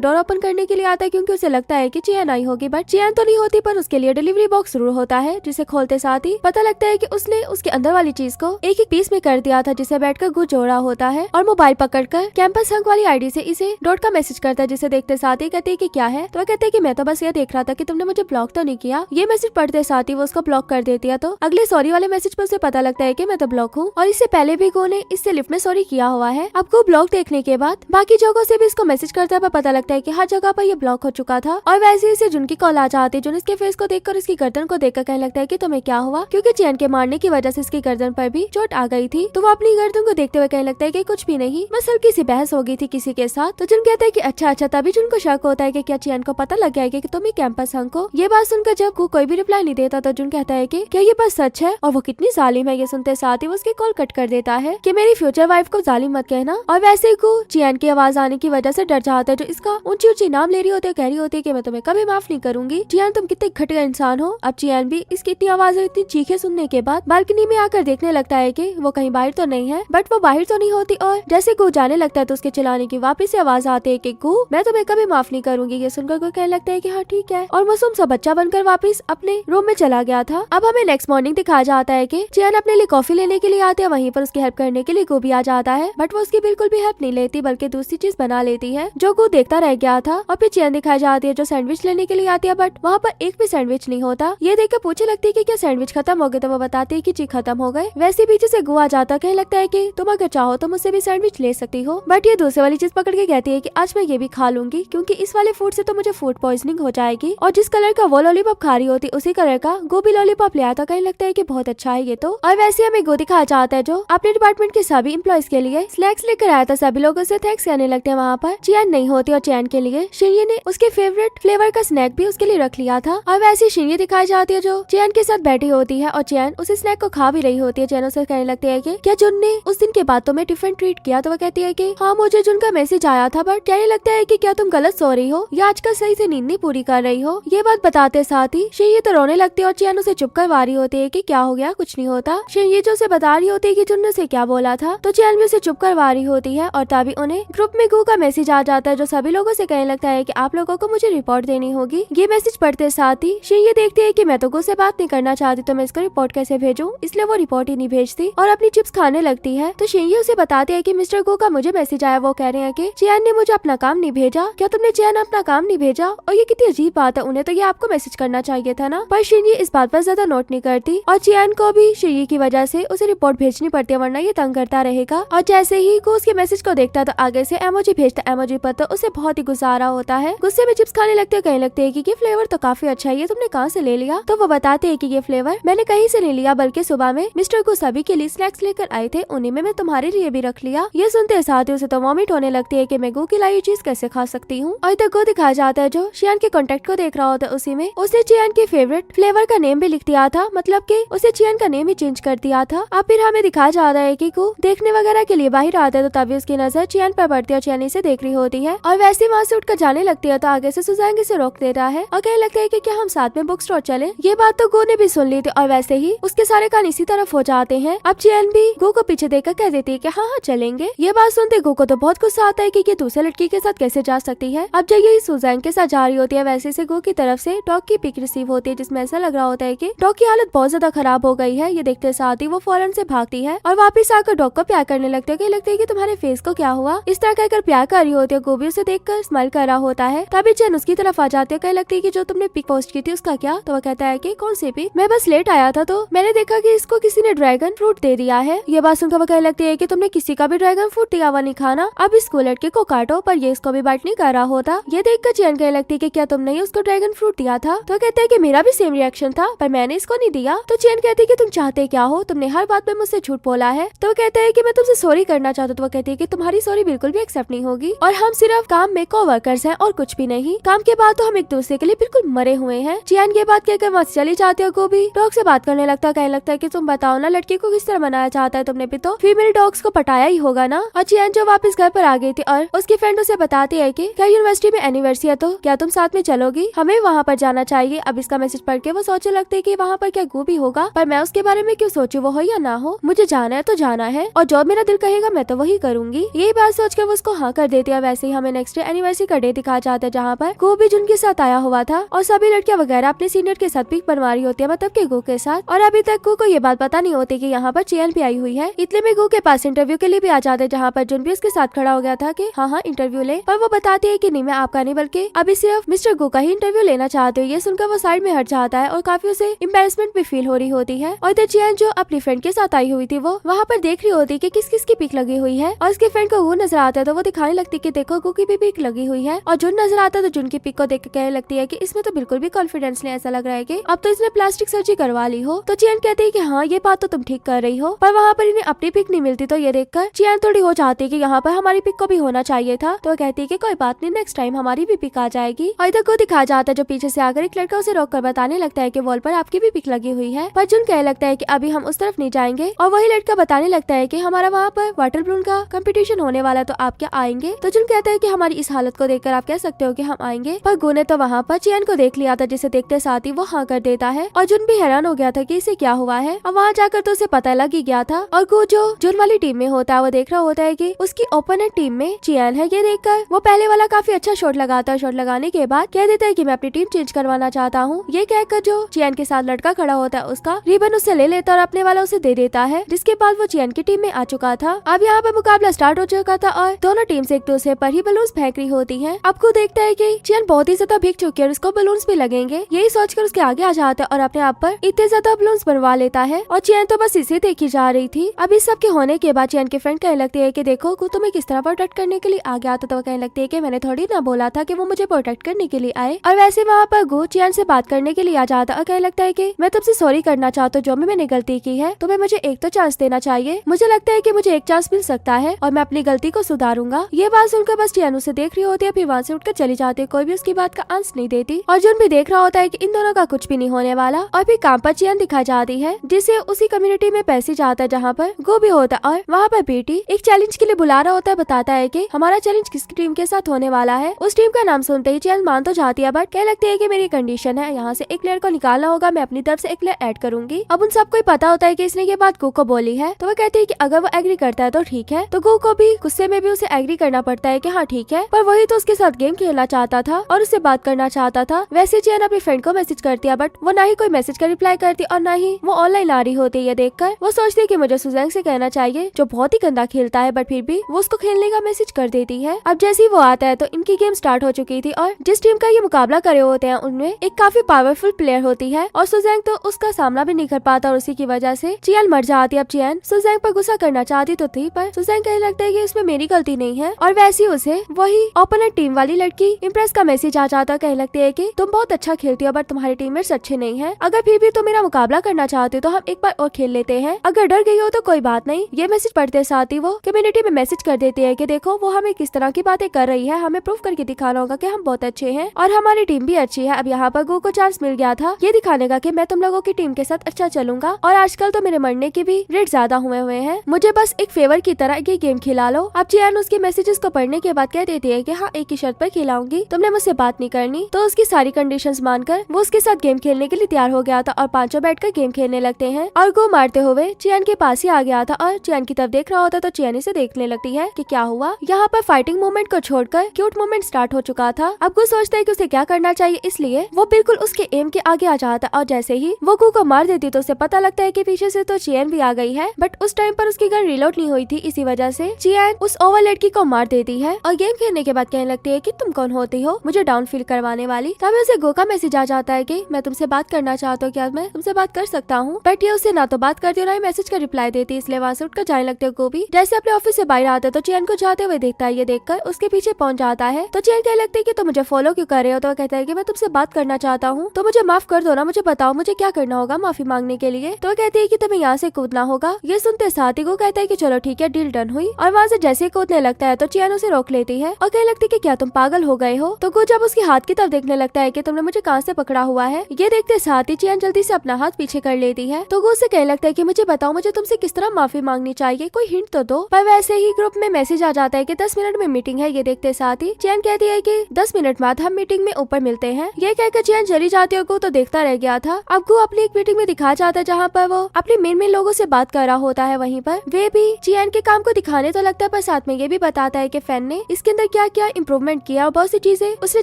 डोर ओपन करने के लिए आता है क्योंकि उसे लगता है कि चियन आई होगी, बट चियन तो नहीं होती, पर उसके लिए डिलीवरी बॉक्स जरूर होता है जिसे खोलते साथ ही पता लगता है कि उसने उसके अंदर वाली चीज को एक एक पीस में कर दिया था जिसे बैठकर गो जोड़ा होता है और मोबाइल पकड़कर कैंपस हंक वाली आईडी से इसे डॉट का मैसेज करता है जिसे देखते साथ ही कहते हैं कि क्या है। तो कहते हैं कि मैं तो बस ये देख रहा था कि तुमने मुझे ब्लॉक तो नहीं किया। ये मैसेज पढ़ते साथ ही वो उसको ब्लॉक कर देती है। तो अगले सॉरी वाले मैसेज पर उसे पता लगता है कि मैं तो ब्लॉक हूँ और इससे पहले भी गो ने इससे लिफ्ट में सॉरी किया हुआ है। अब गो ब्लॉक देखने के बाद बाकी जगहों से भी इसको मैसेज करता है पर पता लगता है कि हर जगह पर ये ब्लॉक हो चुका था और वैसे इसे जुन की कॉल आ जाती है। जुन इसके फेस को देखकर इसकी गर्दन को देखकर कहने लगता है कि तुम्हें क्या हुआ, क्योंकि चैन के मारने की वजह से इसकी गर्दन पर भी चोट आ गई थी। तो वो अपनी गर्दन को देखते हुए कहने लगता है कि कुछ भी नहीं, बस हल्की सी बहस हो गई थी किसी के साथ। तो जुन कहता है कि अच्छा अच्छा। तभी जुन को शक होता है कि क्या चैन को पता लग गया है कि तुम ही कैंपस हंक हो। ये बात सुनकर जब कोई भी रिप्लाई नहीं देता तो जुन कहता है कि क्या ये बात सच है और वो कितनी जालिम है। ये सुनते साथ ही वो उसकी कॉल कट कर देता है कि मेरी फ्यूचर वाइफ को जालिम मत कहना। और वैसे को चैन की आवाज आने की वजह से डर जाता है जो इसका ऊंची ऊंची नाम ले रही होती है, कह रही होती है कि मैं तुम्हें कभी माफ नहीं करूंगी। चियान तुम कितने घटिया इंसान हो। अब चियान भी इसकी इतनी आवाज और इतनी चीखें सुनने के बाद बालकनी में आकर देखने लगता है कि वो कहीं बाहर तो नहीं है, बट वो बाहर तो नहीं होती। और जैसे गो जाने लगता है तो उसके चिल्लाने की वापस से आवाज आती है कि गो मैं तुम्हें कभी माफ नहीं करूंगी। ये सुनकर गो कहने लगता है कि हाँ ठीक है और मासूम सा बच्चा बनकर वापस अपने रूम में चला गया था। अब हमें नेक्स्ट मॉर्निंग दिखाया जाता है कि चियान अपने लिए कॉफी लेने के लिए आती है, वहीं पर उसकी हेल्प करने के लिए गो भी आ जाता है, बट वो उसकी बिल्कुल भी हेल्प नहीं लेती बल्कि दूसरी चीज बना लेती है जो गो देखता रह गया था। और फिर चियान दिखाई जाती है जो सैंडविच लेने के लिए आती है, बट वहाँ पर एक भी सैंडविच नहीं होता। ये देखकर पूछे लगती है कि क्या सैंडविच खत्म हो गए, तो वो बताती है कि जी खत्म हो गए। वैसे पीछे से गो आ जाता कहने लगता है कि तुम अगर चाहो तो मुझसे भी सैंडविच ले सकती हो, बट ये दूसरे वाली चीज पकड़ के कहती है कि आज मैं ये भी खा लूंगी क्योंकि इस वाले फूड से तो मुझे फूड पॉइजनिंग हो जाएगी। और जिस कलर का वो लॉलीपॉप खा रही होती उसी कलर का गो भी लॉलीपॉप ले आता। कहने लगता है कि बहुत अच्छा है ये तो। और वैसे हमें गो दिखाया जाता है जो अपने डिपार्टमेंट के सभी एम्प्लॉइज के लिए स्नैक्स लेकर आया था। सभी लोगों से थैंक्स कहने लगते हैं। वहाँ पर चियान नहीं होती और चैन के लिए शिन्ये ने उसके फेवरेट फ्लेवर का स्नैक भी उसके लिए रख लिया था। और वैसे शिन्ये दिखाई जाती है जो चैन के साथ बैठी होती है और चैन उस स्नैक को खा भी रही होती है। चैन उसे कहने लगती है कि क्या जुन ने उस दिन के बाद तुम्हें डिफरेंट ट्रीट किया, तो वो कहती है कि हाँ मुझे जुन का मैसेज आया था, बट कहने लगता है कि क्या तुम गलत सो रही हो या आजकल सही से नींद नहीं पूरी कर रही हो। ये बात बताते साथ ही शिन्ये तो रोने लगती है और चैन उसे चुप करवा रही होती है कि क्या हो गया, कुछ नहीं होता। शिन्ये जो उसे बता रही होती है कि जुन ने उसे क्या बोला था, तो चैन भी उसे चुप करवा रही होती है। और तभी उन्हें ग्रुप में गो का मैसेज आ जाता है जो सभी लोगों से कहने लगता है कि आप लोगों को मुझे रिपोर्ट देनी होगी। ये मैसेज पढ़ते साथ ही शिन्ये देखती है कि मैं तो गो से बात नहीं करना चाहती तो मैं इसको रिपोर्ट कैसे भेजूं, इसलिए वो रिपोर्ट ही नहीं भेजती और अपनी चिप्स खाने लगती है। तो शिन्ये उसे बताती है कि मिस्टर गो का मुझे मैसेज आया, वो कह रहे हैं कि चैन ने मुझे अपना काम नहीं भेजा। क्या तुमने चैन अपना काम नहीं भेजा? और ये कितनी अजीब बात है, उन्हें तो ये आपको मैसेज करना चाहिए था ना। पर शिन्ये इस बात पर ज्यादा नोट नहीं करती और चैन को भी शिन्ये की वजह से उसे रिपोर्ट भेजनी पड़ती है वरना ये तंग करता रहेगा। और जैसे ही गो उसके मैसेज को देखता तो आगे से एमोजी भेजता। एमोजी पर तो उसे बहुत ही गुस्सा होता है। गुस्से में चिप्स खाने लगते कहने लगते है कि ये फ्लेवर तो काफी अच्छा है, ये तुमने कहाँ से ले लिया? तो वो बताते है कि ये फ्लेवर मैंने कहीं से नहीं लिया बल्कि सुबह में मिस्टर को सभी के लिए स्नैक्स लेकर आए थे, उन्हीं में मैं तुम्हारे लिए भी रख लिया। ये सुनते साथ ही उसे तो वॉमिट होने लगती है कि मैं गो की लाई चीज कैसे खा सकती हूँ। और तक गो दिखाया जाता है जो चियान के कॉन्टेक्ट को देख रहा होता है, उसी में उसने चियान के फेवरेट फ्लेवर का नेम भी लिख दिया था, मतलब कि उसे चियान का नेम ही चेंज कर दिया था। अब फिर हमें दिखाया जा रहा है कि गो देखने वगैरह के लिए बाहर आता है तो तभी उसकी नजर चियान पर पड़ती है और चियान इसे देख रही होती है और वैसे वहाँ से उठकर जाने लगती है तो आगे से सुजांग इसे रोक देता है और कहने लगता है कि क्या हम साथ में बुक स्टोर चले। ये बात तो गो ने भी सुन ली थी और वैसे ही उसके सारे कान इसी तरफ हो जाते हैं। अब चियान भी गो को पीछे देखकर कह देती है कि हाँ हाँ चलेंगे। ये बात सुनते गो को तो बहुत गुस्सा आता है कि ये दूसरे लड़की के साथ कैसे जा सकती है। अब जब ये सुजांग के साथ जा रही होती है वैसे से गो की तरफ से डॉग की पिक रिसीव होती है जिसमें ऐसा लग रहा होता है कि डॉग की हालत बहुत ज्यादा खराब हो गई है। ये देखते साथ ही वो फौरन से भागती है और वापस आकर डॉग को प्यार करने लगती है। लगता है कि तुम्हारे फेस को क्या हुआ, इस तरह कहकर प्यार कर रही होती है। गो भी उसे देखकर स्माइल कर रहा होता है। तभी चैन उसकी तरफ आ जाती है, कहने लगती है कि जो तुमने पिक पोस्ट की थी उसका क्या? तो वो कहता है कि कौन सी पिक? मैं बस लेट आया था तो मैंने देखा कि इसको किसी ने ड्रैगन फ्रूट दे दिया है। ये बात सुनकर वो कहने लगती है कि तुमने किसी का भी ड्रैगन फ्रूट दिया हुआ नहीं खाना, अब इस लड़के को काटो। पर ये इसको भी बाइट नहीं कर रहा होता। ये देखकर चैन कहने लगती है कि क्या तुमने ही उसको ड्रैगन फ्रूट दिया था? तो कहते हैं कि मेरा भी सेम रिएक्शन था पर मैंने इसको नहीं दिया। तो चैन कहती है कि तुम चाहते क्या हो, तुमने हर बात में मुझसे झूठ बोला है। तो वो कहते हैं कि मैं तुमसे सॉरी करना चाहता हूँ। तो वो कहती है कि तुम्हारी सॉरी बिल्कुल भी एक्सेप्ट नहीं होगी और हम सिर्फ काम में कोवर्कर्स हैं और कुछ भी नहीं। काम के बाद तो हम एक दूसरे के लिए बिल्कुल मरे हुए हैं। चियान ये बात कहकर वहाँ चली जाती है। को भी डॉग से बात करने लगता है, कहने लगता है कि तुम बताओ ना लड़की को किस तरह मनाया चाहता है, तुमने भी तो फीमेल डॉग्स को पटाया ही होगा ना। और चियान जो वापस घर पर आ गई थी और उसकी फ्रेंड उसे बताती है कि क्या यूनिवर्सिटी में एनिवर्सरी है तो क्या तुम साथ में चलोगी, हमें वहाँ पर जाना चाहिए। अब इसका मैसेज पढ़ के वो सोचने लगते है कि वहाँ पर क्या गो भी होगा, पर मैं उसके बारे में क्यों सोचूं, वो हो या ना हो, मुझे जाना है तो जाना है और जो मेरा दिल कहेगा मैं तो वही करूंगी। यही बात सोचकर वो उसको हाँ कर देती है। वैसे ही हमें नेक्स्ट डे एनिवर्सरी का डे दिखाया जाता है जहाँ पर गो भी जुन के साथ आया हुआ था और सभी लड़कियां वगैरह अपने सीनियर के साथ पिक बनवा रही होती है, मतलब के गो के साथ। और अभी तक गो को ये बात पता नहीं होती कि यहाँ पर चेन भी आई हुई है। इतने में गो के पास इंटरव्यू के लिए भी आ जाते हैं जहाँ पर जुन भी उसके साथ खड़ा हो गया था कि हाँ इंटरव्यू ले, पर वो बताती है कि नहीं मैं आपका नहीं बल्कि अभी सिर्फ मिस्टर गो का ही इंटरव्यू लेना चाहते हो। ये सुनकर वो साइड में हट जाता है और काफी उसे एम्बैरेसमेंट भी फील हो रही होती है। और इधर चेन जो अपनी फ्रेंड के साथ आई हुई थी वो वहाँ पर देख रही होती कि किस किस की पिक लगी हुई है और उसके फ्रेंड को वो नजर आता है तो वो दिखाने लगती कि देखो गो की भी पिक लगी हुई है। और जुन नजर आता है तो जुन की पिक को देख के कहने लगती है कि इसमें तो बिल्कुल भी कॉन्फिडेंस नहीं, ऐसा लग रहा है कि अब तो इसने प्लास्टिक सर्जरी करवा ली हो। तो चियान कहती है कि हाँ ये बात तो तुम ठीक कर रही हो, पर वहाँ पर इन्हें अपनी पिक नहीं मिलती। तो ये देखकर चियान थोड़ी हो जाती है कि यहाँ पर हमारी पिक को भी होना चाहिए था। तो कहती है कि कोई बात नहीं, नेक्स्ट टाइम हमारी भी पिक आ जाएगी। और इधर को दिखाया जाता है जो पीछे से आकर एक लड़का उसे रोक कर बताने लगता है कि वॉल पर आपकी भी पिक लगी हुई है, पर जुन कहने लगता है कि अभी हम उस तरफ नहीं जाएंगे। और वही लड़का बताने लगता है कि हमारा वहाँ पर वाटर बलून का कंपटीशन होने वाला है तो आप क्या आएंगे। तो जुन कहता है कि हमारी इस हालत को देखकर आप कह सकते हो कि हम आएंगे। पर गो ने तो वहाँ पर चियान को देख लिया था, जिसे देखते साथ ही वो हाँ कर देता है। और जुन भी हैरान हो गया था कि इसे क्या हुआ है। और वहाँ जाकर तो उसे पता लग ही गया था। और गो जो जुन वाली टीम में होता है वो देख रहा होता है कि उसकी ओपोनेंट टीम में चियान है। ये देखकर वो पहले वाला काफी अच्छा शॉट लगाता है। शॉट लगाने के बाद कह देता है कि मैं अपनी टीम चेंज करवाना चाहता हूँ। ये कहकर जो चियान के साथ लड़का खड़ा होता है उसका रिबन उससे ले लेता और अपने वाला उसे दे देता है, जिसके बाद वो चियान की टीम में आ चुका था। अब यहाँ पर मुकाबला स्टार्ट हो चुका था और दोनों टीम से एक दूसरे पर ही बलून्स फेंक रही होती है। अब को देखता है कि चियान बहुत ही ज्यादा भीग चुकी है और उसको बलून्स भी लगेंगे। यही सोचकर उसके आगे आ जाता है और अपने आप पर इतने ज्यादा बलून्स बनवा लेता है। और चियान तो बस इसे देखी जा रही थी। अब इस सब के होने के बाद चियान की फ्रेंड कहने लगती है कि देखो को तुम्हें किस तरह प्रोटेक्ट करने के लिए आ गया था। तो कहने लगती है कि मैंने थोड़ी ना बोला था कि वो मुझे प्रोटेक्ट करने के लिए आए। और वैसे वहाँ पर गो चियान से बात करने के लिए आ जाता और कहने लगता है कि मैं तुमसे सॉरी करना चाहता हूँ, जो भी मैंने गलती की है तुम्हें मुझे एक तो चांस देना चाहिए। मुझे लगता है कि मुझे एक चांस मिल सकता है और मैं अपनी गलती को सुधारूंगा। ये बात सुनकर बस चियान उसे देख रही होती है, फिर वहाँ से उठकर चली जाती है। कोई भी उसकी बात का अंश नहीं देती और जुन भी देख रहा होता है कि इन दोनों का कुछ भी नहीं होने वाला। और फिर काम पर चियान दिखाई जाती है जिसे उसी कम्युनिटी में पैसे जाता है जहाँ पर गो भी होता है। और वहाँ पर बेटी एक चैलेंज के लिए बुला रहा होता है, बताता है कि हमारा चैलेंज किस टीम के साथ होने वाला है। उस टीम का नाम सुनते ही चियान मान तो जाती है, बट कह लगती है कि मेरी कंडीशन है, यहाँ से एक प्लेयर को निकालना होगा, मैं अपनी तरफ से एक प्लेयर ऐड करूंगी। अब उन सबको पता होता है कि इसने ये बात गो को बोली है, तो वो कहती है कि अगर वो एग्री करता है तो ठीक है। तो गो को भी गुस्से में भी उसे एग्री करना पड़ता है कि हाँ ठीक है, पर वही तो उसके साथ गेम खेलना चाहता था और उससे बात करना चाहता था। वैसे चियान अपनी फ्रेंड को मैसेज करती है, बट वो ना ही कोई मैसेज का रिप्लाई करती और ना ही वो ऑनलाइन आ रही होती है। ये देखकर वो सोचती है कि मुझे सुजैंग से कहना चाहिए, जो बहुत ही गंदा खेलता है, बट फिर भी वो उसको खेलने का मैसेज कर देती है। अब जैसे ही वो आता है तो इनकी गेम स्टार्ट हो चुकी थी और जिस टीम का ये मुकाबला करे होते हैं उनमें एक काफी पावरफुल प्लेयर होती है और सुजैंग तो उसका सामना भी नहीं कर पाता और उसी की वजह से चियान मर जाती है। अब चियान सुजैंग पर गुस्सा करना चाहती तो थी, पर सुजैंग कहने लगता है कि इसमें मेरी गलती नहीं है। और वैसे ही उसे वही ओपोनेंट टीम वाली लड़की इम्प्रेस का मैसेज आ जाता, कहने लगती है कि तुम बहुत अच्छा खेलती हो बट तुम्हारे टीममेट्स अच्छे नहीं है, अगर फिर भी तुम मेरा मुकाबला करना चाहते हो तो हम एक बार और खेल लेते हैं, अगर डर गई हो तो कोई बात नहीं। ये मैसेज पढ़ते साथ ही वो कम्युनिटी में मैसेज कर देती है कि देखो वो हमें किस तरह की बातें कर रही है, हमें प्रूफ करके दिखाना होगा कि हम बहुत अच्छे हैं और हमारी टीम भी अच्छी है। अब यहाँ पर गो को चांस मिल गया था ये दिखाने का कि मैं तुम लोगों की टीम के साथ अच्छा चलूंगा और आजकल तो मेरे मरने के भी रेट ज्यादा हुए हैं, मुझे बस एक फेवर की तरह ये गेम खिला लो। अब चियान उसके मैसेजेस को पढ़ने के बाद कह देती है कि हाँ एक ही शर्त पर खिलाऊंगी, तुमने मुझसे बात नहीं करनी। तो उसकी सारी कंडीशंस मानकर वो उसके साथ गेम खेलने के लिए तैयार हो गया था और पांचों बैठकर गेम खेलने लगते हैं। और गो मारते हुए चियान के पास ही आ गया था और चियान की तरफ देख रहा होता तो चियान इसे देखने लगती है कि क्या हुआ। यहाँ पर फाइटिंग मोमेंट को छोड़कर क्यूट मोमेंट स्टार्ट हो चुका था। अब गो सोचता है कि उसे क्या करना चाहिए, इसलिए वो बिल्कुल उसके एम के आगे आ जाता और जैसे ही वो गो को मार देती तो उसे पता लगता है कि पीछे से तो चियान भी आ गई है, बट उस टाइम पर उसकी गन रिलोड नहीं हुई थी, इसी वजह से चियान उस ओवर लड़की को मार देती है और गेम खेलने के बाद कहने लगती है कि तुम कौन होती हो मुझे डाउन फील करवाने वाली। तभी उसे गो का मैसेज आ जाता है कि मैं तुमसे बात करना चाहता हूँ, क्या मैं तुमसे बात कर सकता हूँ, बट ये उसे ना तो बात करती और ना ही मैसेज का रिप्लाई देती, इसलिए वहाँ से उठकर जाने लगते गो भी। जैसे अपने ऑफिस से बाहर आता है तो चियान को जाते हुए देखता है, ये देखकर उसके पीछे पहुंच जाता है। तो चियान कहने लगती है कि तुम मुझे फॉलो क्यों कर रहे हो। तो कहता है कि मैं तुमसे बात करना चाहता हूँ, तो मुझे माफ कर दो ना, मुझे बताओ मुझे क्या करना होगा माफी मांगने के लिए। तो कहती है कि तुम्हें यहाँ से कूदना होगा। ये सुनते साथ ही को कहता है कि चलो ठीक है डील डन हुई और वहाँ से जैसे कूदने लगता है तो चियान उसे रोक लेती है और कहने लगती है कि क्या तुम पागल हो गए हो। तो गो जब उसके हाथ की तरफ देखने लगता है कि तुमने मुझे कहाँ से पकड़ा हुआ है, ये देखते साथ ही चियान जल्दी से अपना हाथ पीछे कर लेती है। तो गो उसे कहने लगता है कि मुझे बताओ मुझे तुमसे किस तरह माफी मांगनी चाहिए, कोई हिंट तो दो। पर वैसे ही ग्रुप में मैसेज आ जाता है कि 10 मिनट में मीटिंग है। ये देखते साथ ही चियान कहती है कि 10 मिनट बाद हम मीटिंग में ऊपर मिलते हैं। ये कहकर चियान चली जाती है और गो तो देखता रह गया था। अब गो अपनी एक मीटिंग में दिखाया जाता है जहाँ पर वो अपने मेन लोगों से बात कर रहा होता है। वहीं पर वे भी जियान के काम को दिखाने तो लगता है, पर साथ में ये भी बताता है कि फैन ने इसके अंदर क्या क्या इम्प्रूवमेंट किया और बहुत सी चीजें उसने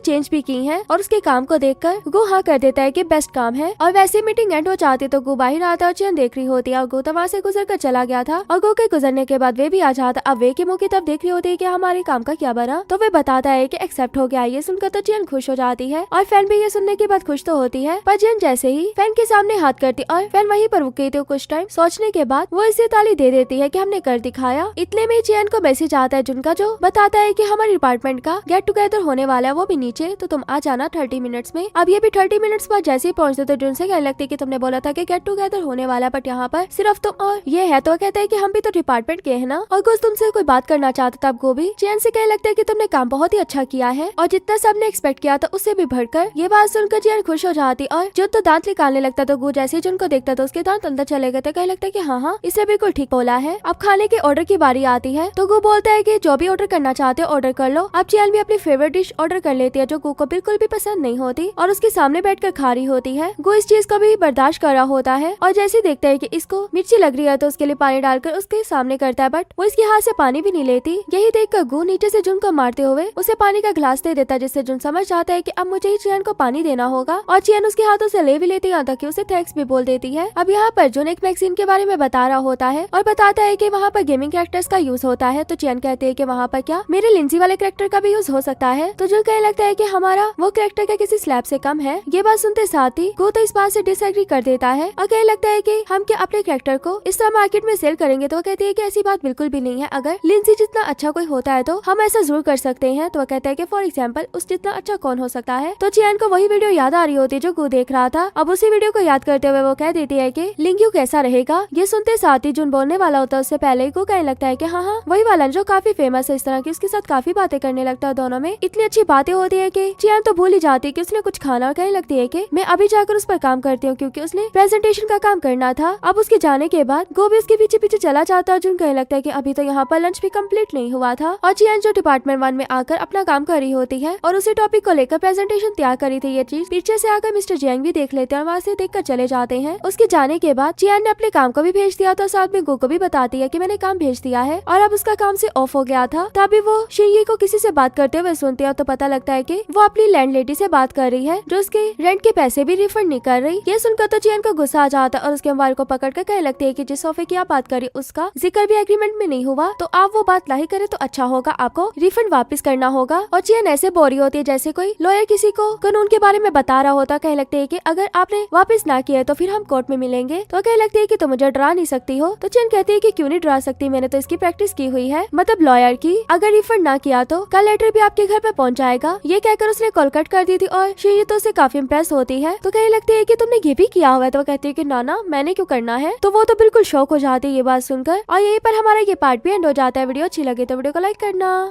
चेंज भी की हैं। और उसके काम को देखकर गो हाँ कर देता है कि बेस्ट काम है। और वैसे मीटिंग एंड हो जाती तो गो बाहर आता और जियान देख रही होती है और गो तो वहाँ से गुजर कर चला गया था। और गो के गुजरने के बाद वे भी आ जाता। अब वे के मुंह की तरफ देख रही होती है कि हमारे काम का क्या बना, तो वे बताता है कि एक्सेप्ट हो गया। ये सुनकर तो जियान खुश हो जाती है और फैन भी ये सुनने के बाद खुश तो होती है। पर जियान जैसे ही फैन के सामने हाथ करती और फैन वहीं पर रुक गई थी। कुछ टाइम सोचने के बाद वो इसे ताली दे देती है कि हमने कर दिखाया। इतने में जियान को मैसेज आता है जिनका जो बताता है कि हमारे डिपार्टमेंट का गेट टुगेदर होने वाला है, वो भी नीचे, तो तुम आ जाना 30 मिनट्स में। अब ये भी 30 मिनट्स बाद जैसे ही पहुंचते तो जुन से कहने लगती कि तुमने बोला था कि गेट टुगेदर होने वाला है, बट यहाँ पर सिर्फ तुम और ये है। तो कहता है कि हम भी तो डिपार्टमेंट के है ना, और कुछ तुमसे कोई बात करना चाहता था। अब वो भी जियान से कहने लगता है कि तुमने काम बहुत ही अच्छा किया है और जितना सबने एक्सपेक्ट किया था उससे भी बढ़कर। ये बात सुनकर जियान खुश हो जाती और जो तो दांत निकालने लगता। तो गो जैसे ही जुन को देखता तो उसके दांत अंदर चले गए थे। कहने लगता है कि हाँ इसने बिल्कुल ठीक बोला है। अब खाने के ऑर्डर की बारी आती है तो गो बोलता है कि जो भी ऑर्डर करना चाहते हो ऑर्डर कर लो। अब जियान भी अपनी फेवरेट डिश ऑर्डर कर लेती है जो गो को बिल्कुल भी पसंद नहीं होती और उसके सामने बैठकर खा रही होती है। गो इस चीज को भी बर्दाश्त कर रहा होता है और जैसे देखता है कि इसको मिर्ची लग रही है तो उसके लिए पानी डालकर उसके सामने करता है, बट वो इसके हाथ से पानी भी नहीं लेती। यही देखकर गो नीचे से जुन को मारते हुए उसे पानी का गिलास दे देता, जिससे जुन समझ जाता है कि अब मुझे ही जियान को पानी देना होगा। और जियान उसके हाथों से ले भी लेती है, यहाँ तक कि उसे थैंक्स भी बोल देती है। अब यहाँ पर जुन एक मैगजीन के बारे में बता रहा होता है और बताता है कि वहाँ पर गेमिंग कैरेक्टर्स का यूज होता है। तो जियान कहते हैं कि वहाँ पर क्या मेरे लिंजी वाले कैरेक्टर का भी यूज हो सकता है। तो जुन कहने लगता है कि हमारा वो कैरेक्टर क्या किसी स्लैब से कम है। ये बात सुनते साथ ही गो तो इस बात से डिसएग्री कर देता है और कहने लगता है कि हम क्या अपने कैरेक्टर को इस तरह मार्केट में सेल करेंगे। तो वो कहती है कि ऐसी बात बिल्कुल भी नहीं है, अगर लिंजी जितना अच्छा कोई होता है तो हम ऐसा जरूर कर सकते हैं। तो वो कहता है कि फॉर एग्जाम्पल उस जितना अच्छा कौन हो सकता है। तो जियान को वही वीडियो याद आ रही होती है जो गो देख रहा था। अब उसी वीडियो को याद करते हुए वो कह देती है कि लिंग्यू कैसा रहेगा। ये सुनते साथ ही जुन बोलने वाला होता है उससे पहले ही गो कहने लगता है कि हाँ वही वाला जो काफी फेमस है इस तरह की। उसके साथ काफी बातें करने लगता है। दोनों में इतनी अच्छी बातें होती है कि जियान तो भूल ही जाती है कि उसने कुछ खाना और कहने लगती है कि मैं अभी जाकर उस पर काम करती हूँ क्योंकि उसने प्रेजेंटेशन का काम करना था। अब उसके जाने के बाद गो भी उसके पीछे पीछे चला जाता है। जुन कहने लगता है कि अभी तो यहाँ पर लंच भी कंप्लीट नहीं हुआ था और जियान जो डिपार्टमेंट 1 में आकर अपना काम कर रही होती है और उसी टॉपिक को लेकर प्रेजेंटेशन तैयार करी थी। ये चीज पीछे से आकर मिस्टर जियांग भी देख लेते हैं और वहाँ से देखकर चले जाते हैं। उसके जाने के बाद जियान ने अपने काम को भी भेज दिया था, साथ में गो को भी बताती है कि मैंने काम भेज दिया है और अब उसका काम से ऑफ हो गया था। तभी वो शिंगी को किसी से बात करते हुए सुनते हैं तो पता लगता है कि वो अपनी लैंडलेडी से बात कर रही है जो उसके रेंट के पैसे भी रिफंड नहीं कर रही। ये सुनकर तो जियान को गुस्सा आ जाता है और उसके मोबाइल को पकड़कर कहने लगती है कि जिस सोफे की आप बात करी उसका जिक्र भी एग्रीमेंट में नहीं हुआ, तो आप वो बात नहीं करे तो अच्छा होगा, आपको रिफंड वापस करना होगा। और जियान ऐसे बोरी होती है जैसे कोई लॉयर किसी को कानून के बारे में बता रहा होता। कहने लगते है कि अगर आपने वापस ना किया तो फिर हम कोर्ट में मिलेंगे। तो कहने लगती है कि तुम मुझे डरा नहीं सकती हो। तो जियान कहती है कि क्यों नहीं डरा सकती, मैंने तो इसकी प्रैक्टिस की हुई है, मतलब लॉयर की। अगर रिफंड ना किया तो कल लेटर भी आपके घर पे पहुंच जाएगा। ये कहकर उसने कॉल कट कर दी थी और शिंगी तो उससे काफी इम्प्रेस होती है। तो कहने लगती है कि तुमने ये भी किया हुआ है। तो वो कहती है कि ना मैंने क्यों करना है। तो वो तो बिल्कुल शौक हो जाती है ये बात सुनकर। और यहीं पर हमारा ये पार्ट भी एंड हो जाता है। वीडियो अच्छी लगे तो वीडियो को लाइक करना।